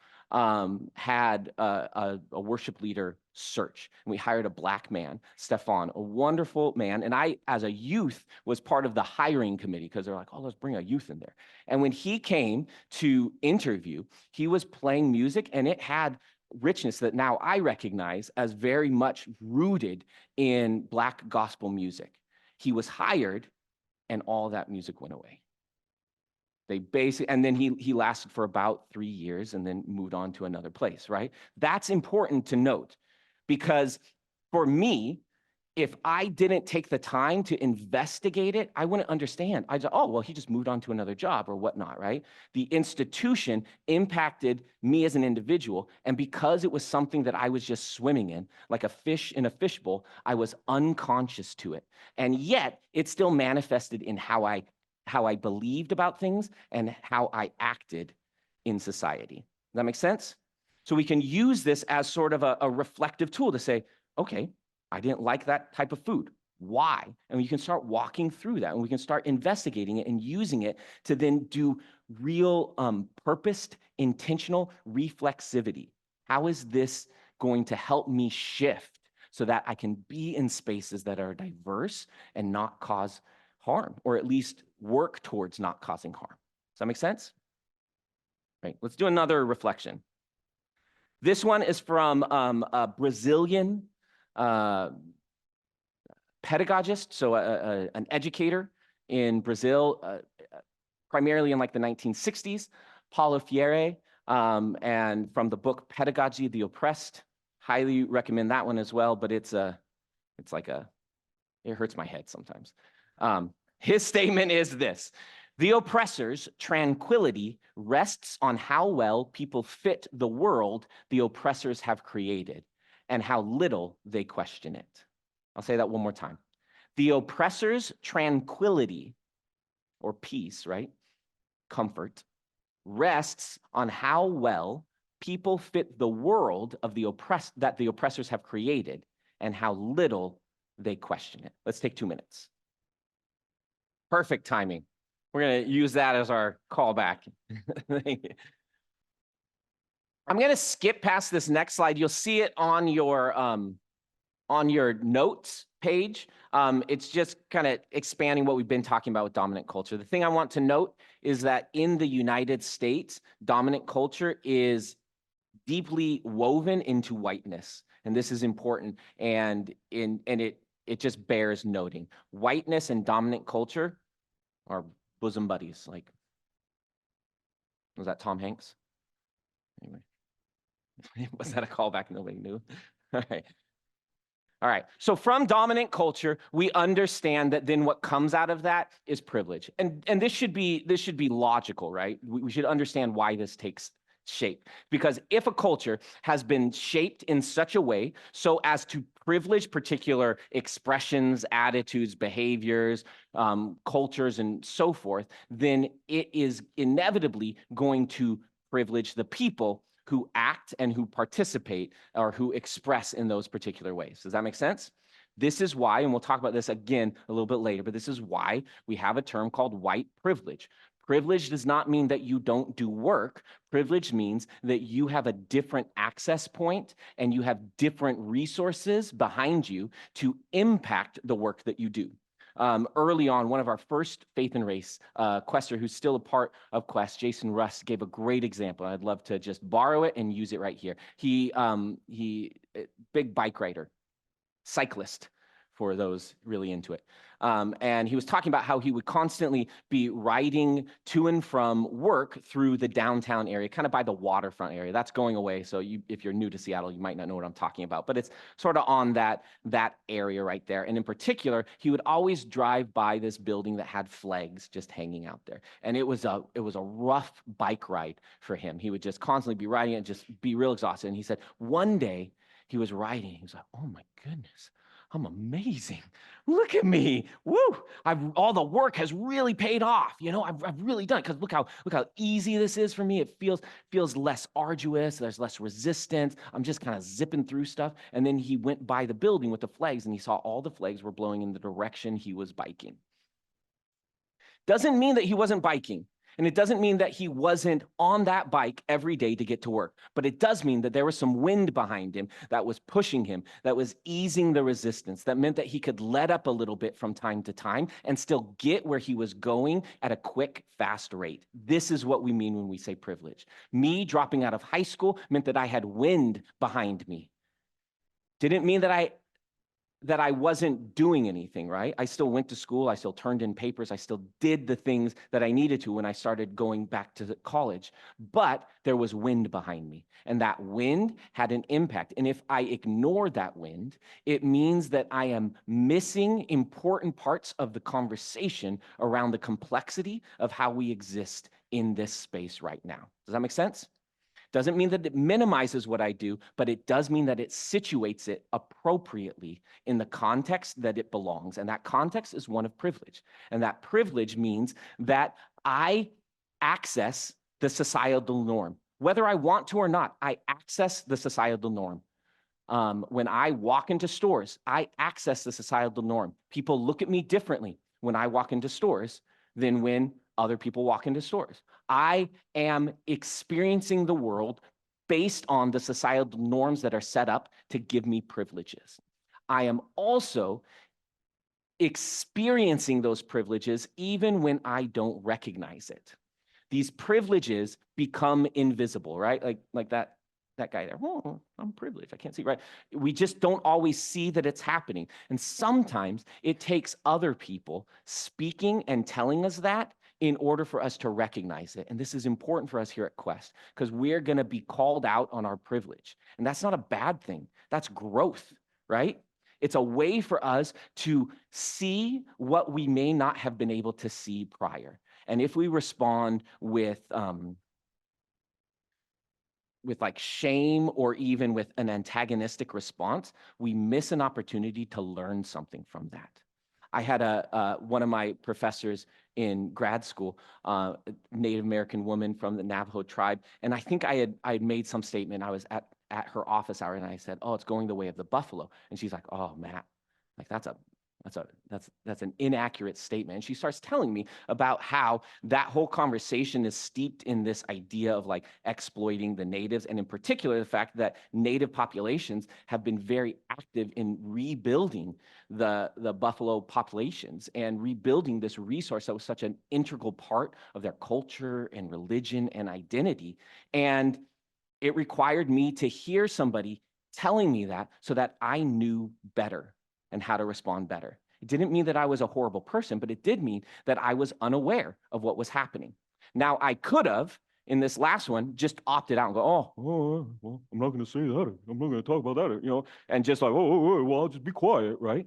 A: had a worship leader search. And we hired a Black man, Stefan, a wonderful man. And I, as a youth, was part of the hiring committee because they're like, oh, let's bring a youth in there. And when he came to interview, he was playing music, and it had richness that now I recognize as very much rooted in Black gospel music. He was hired, and all that music went away. And then he lasted for about 3 years and then moved on to another place, right? That's important to note, because for me, if I didn't take the time to investigate it, I wouldn't understand. I'd say, oh, well, he just moved on to another job or whatnot, right? The institution impacted me as an individual, and because it was something that I was just swimming in, like a fish in a fishbowl, I was unconscious to it. And yet, it still manifested in how I believed about things and how I acted in society. Does that make sense? So we can use this as sort of a reflective tool to say, okay, I didn't like that type of food. Why? And you can start walking through that, and we can start investigating it and using it to then do real purposed, intentional reflexivity. How is this going to help me shift so that I can be in spaces that are diverse and not cause harm, or at least work towards not causing harm? Does that make sense? Right, let's do another reflection. This one is from a Brazilian pedagogist, so an educator in Brazil, primarily in like the 1960s, Paulo Freire, and from the book Pedagogy of the Oppressed. Highly recommend that one as well, but it hurts my head sometimes. His statement is this: the oppressor's tranquility rests on how well people fit the world the oppressors have created and how little they question it. I'll say that one more time. The oppressor's tranquility, or peace, right? Comfort, rests on how well people fit the world of that the oppressors have created and how little they question it. Let's take 2 minutes. Perfect timing. We're going to use that as our callback. Thank you. I'm going to skip past this next slide. You'll see it on your notes page. It's just kind of expanding what we've been talking about with dominant culture. The thing I want to note is that in the United States, dominant culture is deeply woven into whiteness, and this is important. And it just bears noting. Whiteness and dominant culture are bosom buddies. Like, was that Tom Hanks? Anyway, was that a callback? Nobody knew. All right. All right. So from dominant culture, we understand that then what comes out of that is privilege. And this should be logical, right? We should understand why this takes shaped. Because if a culture has been shaped in such a way so as to privilege particular expressions, attitudes, behaviors, cultures, and so forth, then it is inevitably going to privilege the people who act and who participate or who express in those particular ways. Does that make sense? This is why, and we'll talk about this again a little bit later, but this is why we have a term called white privilege. Privilege does not mean that you don't do work. Privilege means that you have a different access point and you have different resources behind you to impact the work that you do. Early on, one of our first Faith and Race, Quester, who's still a part of Quest, Jason Russ, gave a great example. I'd love to just borrow it and use it right here. He big bike rider, cyclist, for those really into it. And he was talking about how he would constantly be riding to and from work through the downtown area, kind of by the waterfront area. That's going away. So if you're new to Seattle, you might not know what I'm talking about, but it's sort of on that area right there. And in particular, he would always drive by this building that had flags just hanging out there. And it was a rough bike ride for him. He would just constantly be riding it and just be real exhausted. And he said one day he was riding, he was like, oh my goodness, I'm amazing. Look at me. Woo. All the work has really paid off. You know, I've really done it, because look how easy this is for me. It feels less arduous. There's less resistance. I'm just kind of zipping through stuff. And then he went by the building with the flags and he saw all the flags were blowing in the direction he was biking. Doesn't mean that he wasn't biking. And it doesn't mean that he wasn't on that bike every day to get to work, but it does mean that there was some wind behind him that was pushing him, that was easing the resistance, that meant that he could let up a little bit from time to time and still get where he was going at a quick, fast rate. This is what we mean when we say privilege. Me dropping out of high school meant that I had wind behind me. Didn't mean that I wasn't doing anything, right? I still went to school. I still turned in papers. I still did the things that I needed to when I started going back to college. But there was wind behind me, and that wind had an impact. And if I ignore that wind, it means that I am missing important parts of the conversation around the complexity of how we exist in this space right now. Does that make sense? Doesn't mean that it minimizes what I do, but it does mean that it situates it appropriately in the context that it belongs. And that context is one of privilege. And that privilege means that I access the societal norm. Whether I want to or not, I access the societal norm. When I walk into stores, I access the societal norm. People look at me differently when I walk into stores than when other people walk into stores. I am experiencing the world based on the societal norms that are set up to give me privileges. I am also experiencing those privileges even when I don't recognize it. These privileges become invisible, right? Like that guy there. Oh, I'm privileged. I can't see, right? We just don't always see that it's happening. And sometimes it takes other people speaking and telling us that in order for us to recognize it. And this is important for us here at Quest, because we're going to be called out on our privilege. And that's not a bad thing. That's growth, right? It's a way for us to see what we may not have been able to see prior. And if we respond with like shame or even with an antagonistic response, we miss an opportunity to learn something from that. I had one of my professors in grad school, a Native American woman from the Navajo tribe, and I think I had made some statement. I was at her office hour, and I said, "Oh, it's going the way of the buffalo," and she's like, "Oh, Matt, like that's an inaccurate statement." And she starts telling me about how that whole conversation is steeped in this idea of like exploiting the natives, and in particular the fact that native populations have been very active in rebuilding the buffalo populations and rebuilding this resource that was such an integral part of their culture and religion and identity. And it required me to hear somebody telling me that so that I knew better and how to respond better. It didn't mean that I was a horrible person, but it did mean that I was unaware of what was happening. Now, I could have, in this last one, just opted out and go, oh well, I'm not going to say that. I'm not going to talk about that, and just like, well, I'll just be quiet, right?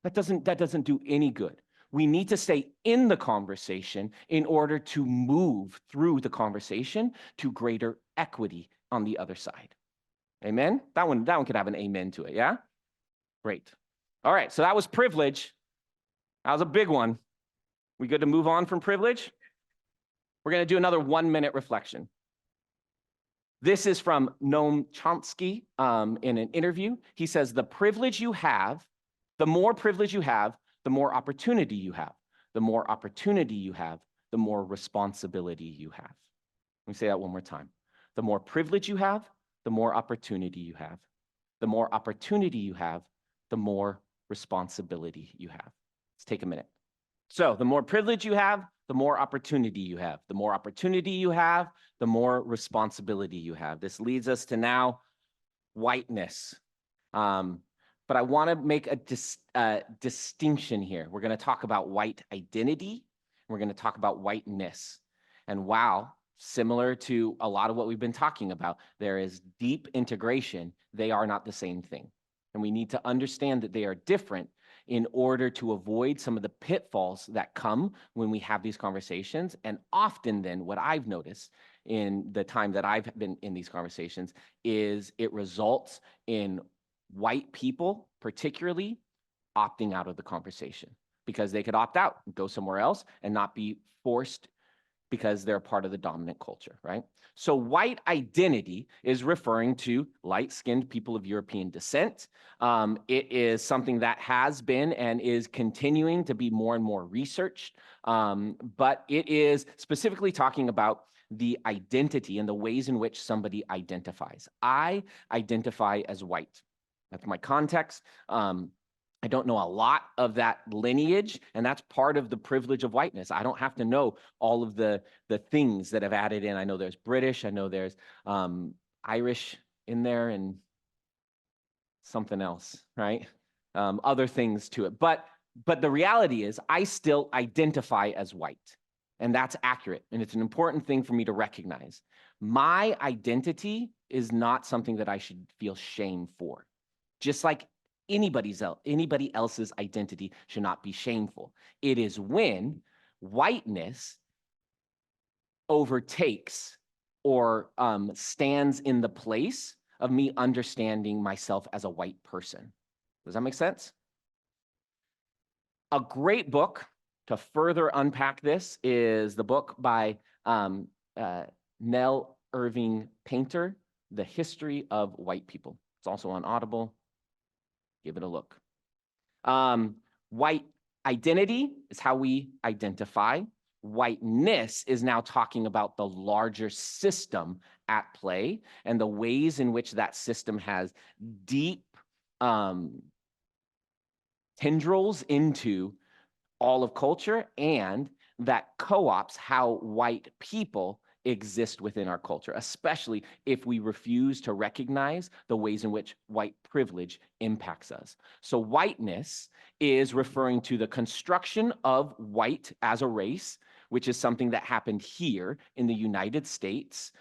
A: That doesn't do any good. we need to stay in the conversation in order to move through the conversation to greater equity on the other side. Amen? That one could have an amen to it, yeah? Great. All right, so that was privilege. That was a big one. We good to move on from privilege? We're going to do another 1-minute reflection. This is from Noam Chomsky in an interview. He says, the more privilege you have, the more opportunity you have. The more opportunity you have, the more responsibility you have. Let me say that one more time. The more privilege you have, the more opportunity you have. The more opportunity you have, the more responsibility you have. Let's take a minute. So the more privilege you have, the more opportunity you have. The more opportunity you have, the more responsibility you have. This leads us to now whiteness. But I want to make a distinction here. We're going to talk about white identity. We're going to talk about whiteness. And wow, similar to a lot of what we've been talking about, there is deep integration. They are not the same thing. And we need to understand that they are different in order to avoid some of the pitfalls that come when we have these conversations. And often then what I've noticed in the time that I've been in these conversations is it results in white people, particularly, opting out of the conversation because they could opt out and go somewhere else and not be forced because they're part of the dominant culture, right? So white identity is referring to light-skinned people of European descent. It is something that has been and is continuing to be more and more researched, but it is specifically talking about the identity and the ways in which somebody identifies. I identify as white. That's my context. I don't know a lot of that lineage, and that's part of the privilege of whiteness. I don't have to know all of the things that have added in. I know there's British, I know there's Irish in there and something else, right? Other things to it. But the reality is I still identify as white, and that's accurate, and it's an important thing for me to recognize. My identity is not something that I should feel shame for. Just like anybody else's identity should not be shameful. It is when whiteness overtakes or stands in the place of me understanding myself as a white person. Does that make sense? A great book to further unpack this is the book by Nell Irving Painter, The History of White People. It's also on Audible. Give it a look. White identity is how we identify. Whiteness is now talking about the larger system at play and the ways in which that system has deep tendrils into all of culture and that co-ops how white people exist within our culture, especially if we refuse to recognize the ways in which white privilege impacts us. So whiteness is referring to the construction of white as a race, which is something that happened here in the United States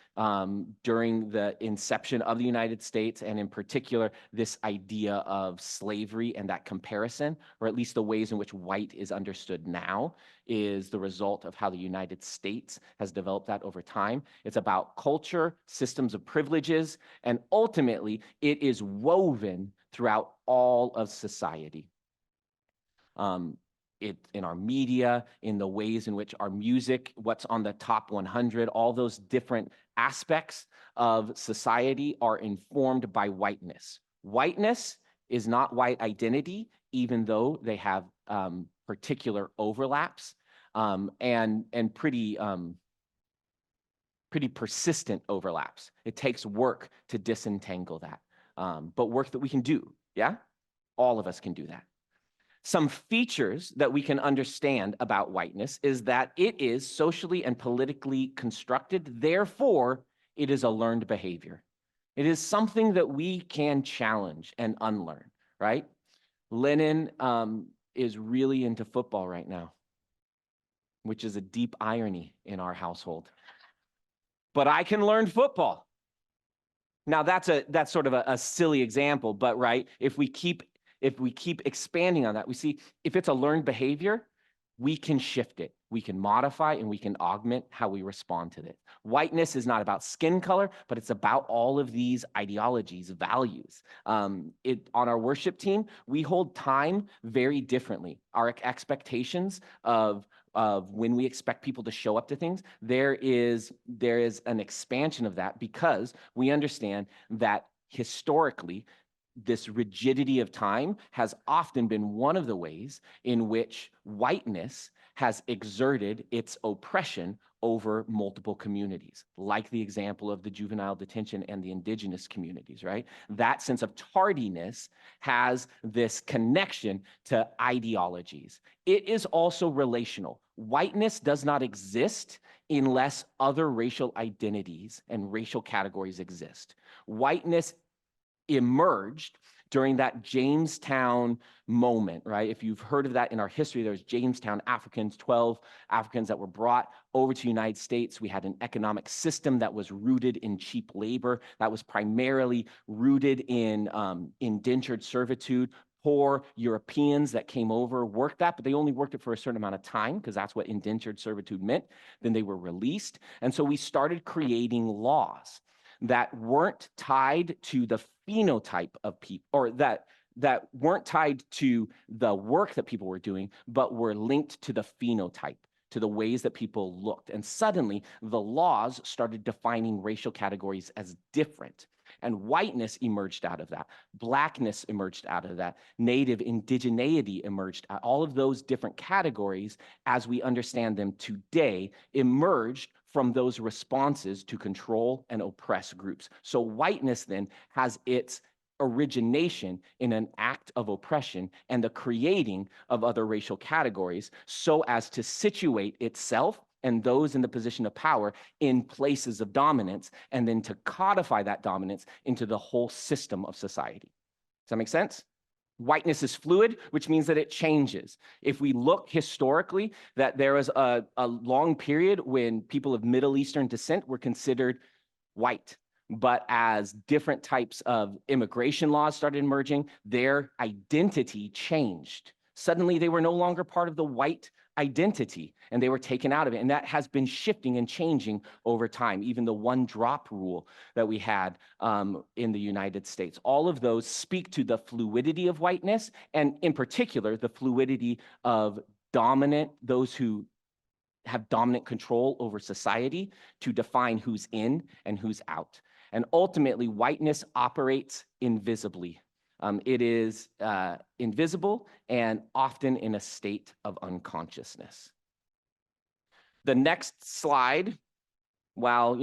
A: during the inception of the United States, and in particular, this idea of slavery and that comparison, or at least the ways in which white is understood now, is the result of how the United States has developed that over time. It's about culture, systems of privileges, and ultimately, it is woven throughout all of society. In our media, in the ways in which our music, what's on the top 100, all those different aspects of society are informed by whiteness. Whiteness is not white identity, even though they have particular overlaps and pretty persistent overlaps. It takes work to disentangle that, but work that we can do, yeah? All of us can do that. Some features that we can understand about whiteness is that it is socially and politically constructed. Therefore, it is a learned behavior. It is something that we can challenge and unlearn, right? Lennon is really into football right now, which is a deep irony in our household. But I can learn football. Now, that's sort of a silly example, but right, if we keep expanding on that, we see if it's a learned behavior, we can shift it. We can modify and we can augment how we respond to it. Whiteness is not about skin color, but it's about all of these ideologies, values. On our worship team, we hold time very differently. Our expectations of when we expect people to show up to things, there is an expansion of that because we understand that historically, this rigidity of time has often been one of the ways in which whiteness has exerted its oppression over multiple communities, like the example of the juvenile detention and the indigenous communities, right? That sense of tardiness has this connection to ideologies. It is also relational. Whiteness does not exist unless other racial identities and racial categories exist. Whiteness emerged during that Jamestown moment, right? If you've heard of that in our history, there was Jamestown Africans, 12 Africans that were brought over to the United States. We had an economic system that was rooted in cheap labor, that was primarily rooted in indentured servitude. Poor Europeans that came over worked that, but they only worked it for a certain amount of time because that's what indentured servitude meant. Then they were released. And so we started creating laws that weren't tied to the phenotype of people, or that weren't tied to the work that people were doing, but were linked to the phenotype, to the ways that people looked. And suddenly the laws started defining racial categories as different. And whiteness emerged out of that. Blackness emerged out of that. Native indigeneity emerged. All of those different categories, as we understand them today, emerged from those responses to control and oppress groups. So whiteness then has its origination in an act of oppression and the creating of other racial categories so as to situate itself and those in the position of power in places of dominance, and then to codify that dominance into the whole system of society. Does that make sense? Whiteness is fluid, which means that it changes. If we look historically, that there was a long period when people of Middle Eastern descent were considered white. But as different types of immigration laws started emerging, their identity changed. Suddenly, they were no longer part of the white identity, and they were taken out of it. And that has been shifting and changing over time. Even the one drop rule that we had in the United States. All of those speak to the fluidity of whiteness, and in particular, the fluidity of those who have dominant control over society to define who's in and who's out. And ultimately, whiteness operates invisibly. It is invisible and often in a state of unconsciousness. The next slide, while,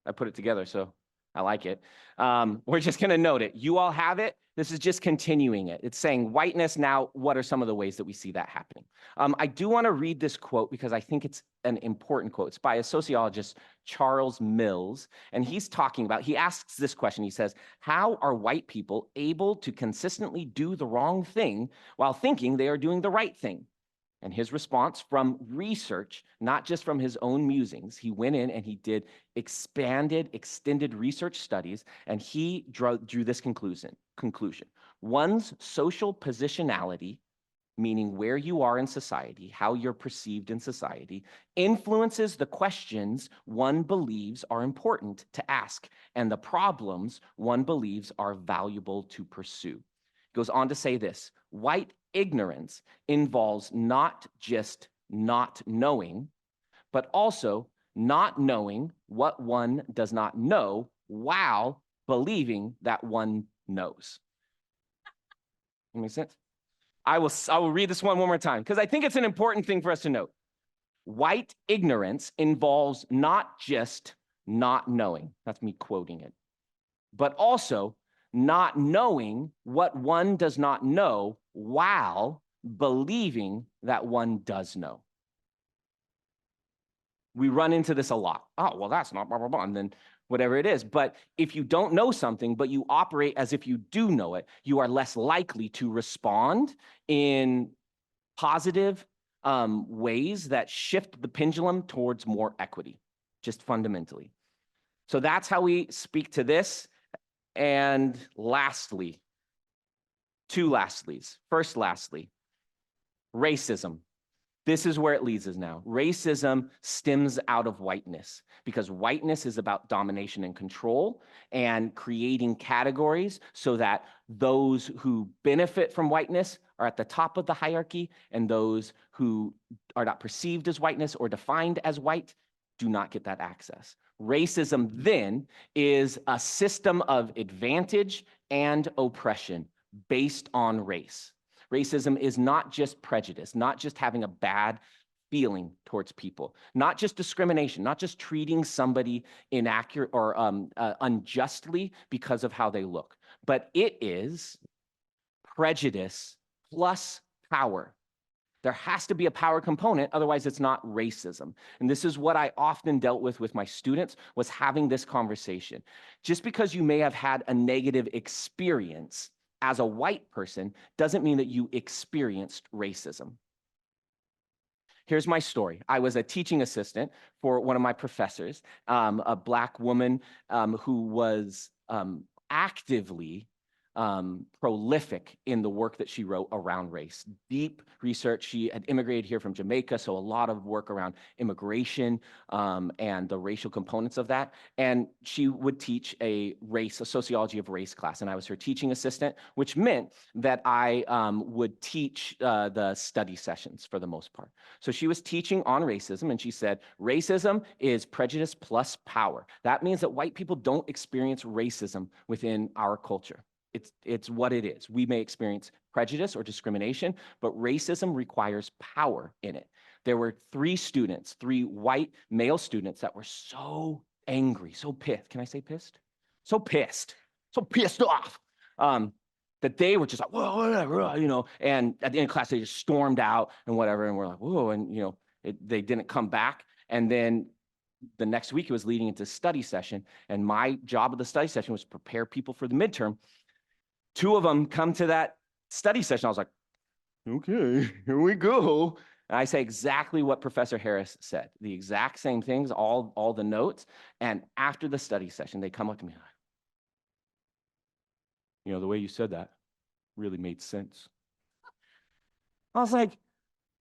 A: I put it together, so I like it. We're just going to note it. You all have it. This is just continuing it. It's saying whiteness. Now, what are some of the ways that we see that happening? I do want to read this quote because I think it's an important quote. It's by a sociologist, Charles Mills, and he asks this question. He says, how are white people able to consistently do the wrong thing while thinking they are doing the right thing? And his response from research, not just from his own musings, he went in and he did extended research studies, and he drew this conclusion. One's social positionality, meaning where you are in society, how you're perceived in society, influences the questions one believes are important to ask and the problems one believes are valuable to pursue. He goes on to say this: white ignorance involves not just not knowing, but also not knowing what one does not know while believing that one knows. That makes sense? I will read this one more time because I think it's an important thing for us to note. White ignorance involves not just not knowing, that's me quoting it, but also not knowing what one does not know while believing that one does know. We run into this a lot. Oh, well, that's not blah, blah, blah, and then whatever it is. But if you don't know something, but you operate as if you do know it, you are less likely to respond in positive ways that shift the pendulum towards more equity, just fundamentally. So that's how we speak to this. And lastly, two lastlies. First, lastly, racism. This is where it leads us now. Racism stems out of whiteness because whiteness is about domination and control and creating categories so that those who benefit from whiteness are at the top of the hierarchy, and those who are not perceived as whiteness or defined as white do not get that access. Racism then is a system of advantage and oppression based on race. Racism is not just prejudice, not just having a bad feeling towards people, not just discrimination, not just treating somebody inaccurate or unjustly because of how they look, but it is prejudice plus power. There has to be a power component, otherwise it's not racism. And this is what I often dealt with my students, was having this conversation. Just because you may have had a negative experience as a white person doesn't mean that you experienced racism. Here's my story. I was a teaching assistant for one of my professors, a Black woman who was actively prolific in the work that she wrote around race. Deep research. She had immigrated here from Jamaica, so a lot of work around immigration and the racial components of that. And she would teach a sociology of race class, and I was her teaching assistant, which meant that I would teach the study sessions for the most part. So she was teaching on racism, and she said, racism is prejudice plus power. That means that white people don't experience racism within our culture. It's what it is. We may experience prejudice or discrimination, but racism requires power in it. There were three white male students that were so angry, so pissed. Can I say pissed? So pissed off that they were just like, whoa, whatever, you know, and at the end of class, they just stormed out and whatever. And we're like, whoa, and you know, they didn't come back. And then the next week it was leading into study session. And my job of the study session was prepare people for the midterm. Two of them come to that study session. I was like, okay, here we go. And I say exactly what Professor Harris said, the exact same things, all the notes. And after the study session, they come up to me, you know, the way you said that really made sense. I was like,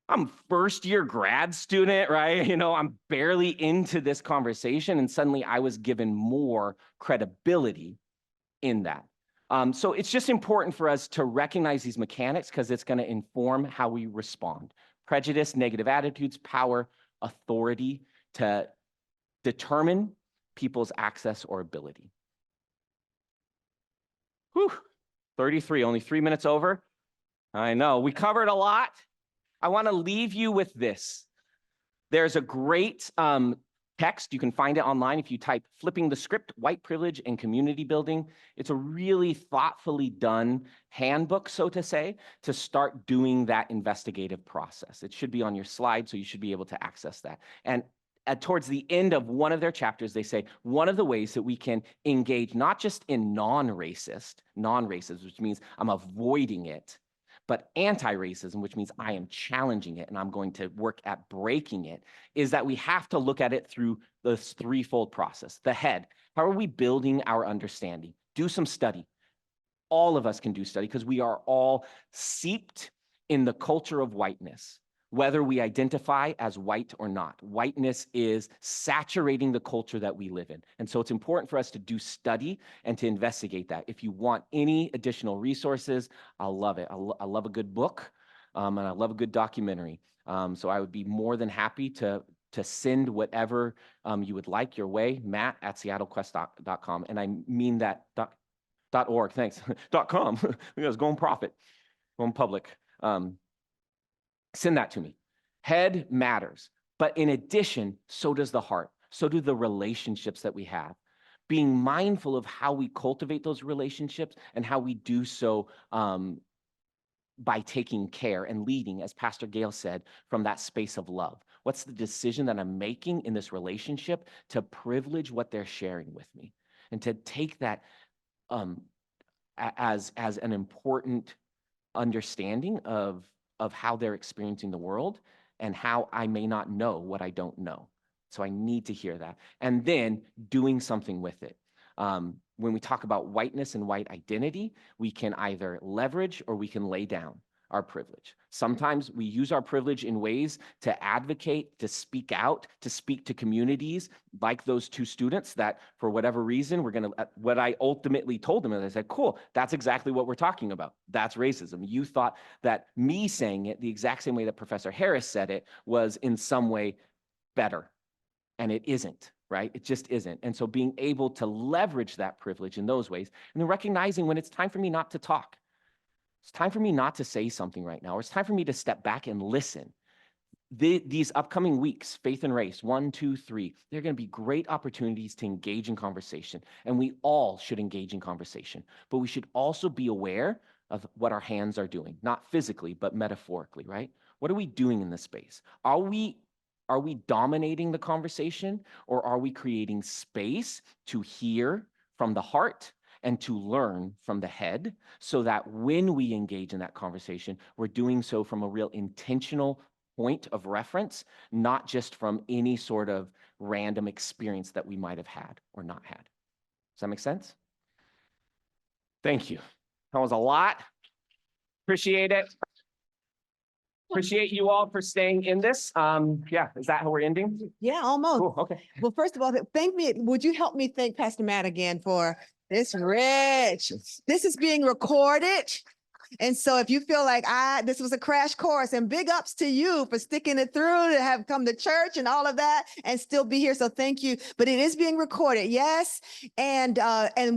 A: I'm first-year grad student, right? You know, I'm barely into this conversation, and suddenly I was given more credibility in that. So it's just important for us to recognize these mechanics because it's going to inform how we respond. Prejudice, negative attitudes, power, authority to determine people's access or ability. Whew, 33, only 3 minutes over. I know, we covered a lot. I want to leave you with this. There's a great text. You can find it online if you type "Flipping the Script, White Privilege and Community Building." It's a really thoughtfully done handbook, so to say, to start doing that investigative process. It should be on your slide, so you should be able to access that. And towards the end of one of their chapters, they say one of the ways that we can engage not just in non-racist, which means I'm avoiding it, but anti-racism, which means I am challenging it and I'm going to work at breaking it, is that we have to look at it through this threefold process. The head, how are we building our understanding? Do some study. All of us can do study because we are all seeped in the culture of whiteness, whether we identify as white or not. Whiteness is saturating the culture that we live in. And so it's important for us to do study and to investigate that. If you want any additional resources, I'll love it. I love a good book and I love a good documentary. So I would be more than happy to send whatever you would like your way, matt@seattlequest.com. And I mean that .org, thanks, .com, because going profit, going public. Send that to me. Head matters, but in addition, so does the heart. So do the relationships that we have. Being mindful of how we cultivate those relationships and how we do so by taking care and leading, as Pastor Gail said, from that space of love. What's the decision that I'm making in this relationship to privilege what they're sharing with me and to take that as an important understanding of how they're experiencing the world and how I may not know what I don't know. So I need to hear that. And then doing something with it. When we talk about whiteness and white identity, we can either leverage or we can lay down. our privilege. Sometimes we use our privilege in ways to advocate, to speak out, to speak to communities like those two students that for whatever reason, what I ultimately told them is I said, cool, that's exactly what we're talking about. That's racism. You thought that me saying it the exact same way that Professor Harris said it was in some way better. And it isn't, right? It just isn't. And so being able to leverage that privilege in those ways, and then recognizing when it's time for me not to talk, it's time for me not to say something right now, or it's time for me to step back and listen. These upcoming weeks, Faith and Race, 1, 2, 3, they're going to be great opportunities to engage in conversation. And we all should engage in conversation. But we should also be aware of what our hands are doing, not physically, but metaphorically, right? What are we doing in this space? Are we dominating the conversation, or are we creating space to hear from the heart and to learn from the head, so that when we engage in that conversation, we're doing so from a real intentional point of reference, not just from any sort of random experience that we might have had or not had. Does that make sense? Thank you. That was a lot. Appreciate it. Appreciate you all for staying in this. Yeah, is that how we're ending?
B: Yeah, almost.
A: Cool, okay.
B: Well, first of all, would you help me thank Pastor Matt again for this rich? This is being recorded. And so if you feel like this was a crash course, and big ups to you for sticking it through, to have come to church and all of that and still be here. So thank you. But it is being recorded. Yes. And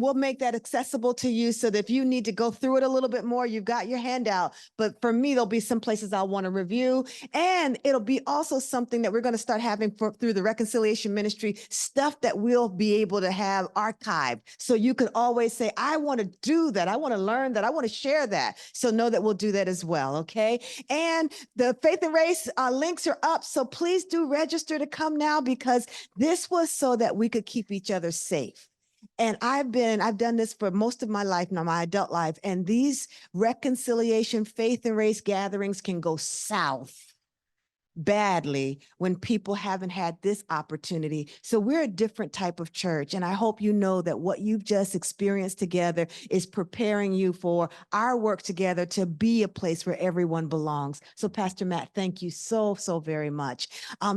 B: we'll make that accessible to you, so that if you need to go through it a little bit more, you've got your handout. But for me, there'll be some places I'll want to review, and it'll be also something that we're going to start having through the Reconciliation Ministry, stuff that we'll be able to have archived. So you could always say, I want to do that. I want to learn that. I want to share that. So know that we'll do that as well, okay? And the Faith and Race links are up, so please do register to come now, because this was so that we could keep each other safe. And I've done this for most of my life now, my adult life, and these reconciliation, faith and race gatherings can go south badly when people haven't had this opportunity. So we're a different type of church. And I hope you know that what you've just experienced together is preparing you for our work together to be a place where everyone belongs. So Pastor Matt, thank you so very much.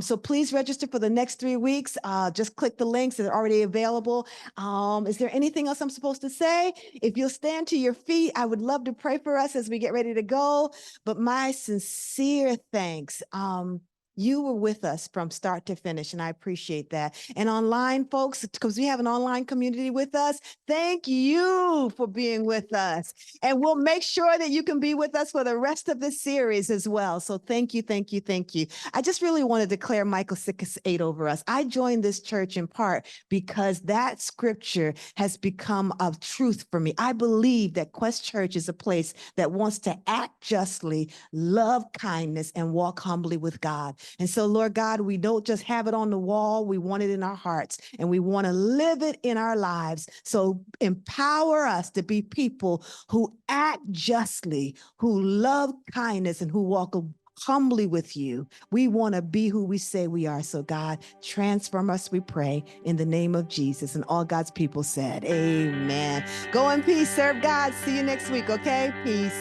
B: So please register for the next 3 weeks. Just click the links that are already available. Is there anything else I'm supposed to say? If you'll stand to your feet, I would love to pray for us as we get ready to go. But my sincere thanks. You were with us from start to finish, and I appreciate that. And online, folks, because we have an online community with us, thank you for being with us. And we'll make sure that you can be with us for the rest of the series as well. So thank you, thank you, thank you. I just really want to declare Micah 6:8 over us. I joined this church in part because that scripture has become a truth for me. I believe that Quest Church is a place that wants to act justly, love kindness, and walk humbly with God. And so, Lord God, we don't just have it on the wall. We want it in our hearts, and we want to live it in our lives. So empower us to be people who act justly, who love kindness, and who walk humbly with you. We want to be who we say we are. So God, transform us, we pray, in the name of Jesus. And all God's people said, amen. Go in peace, serve God. See you next week, okay? Peace.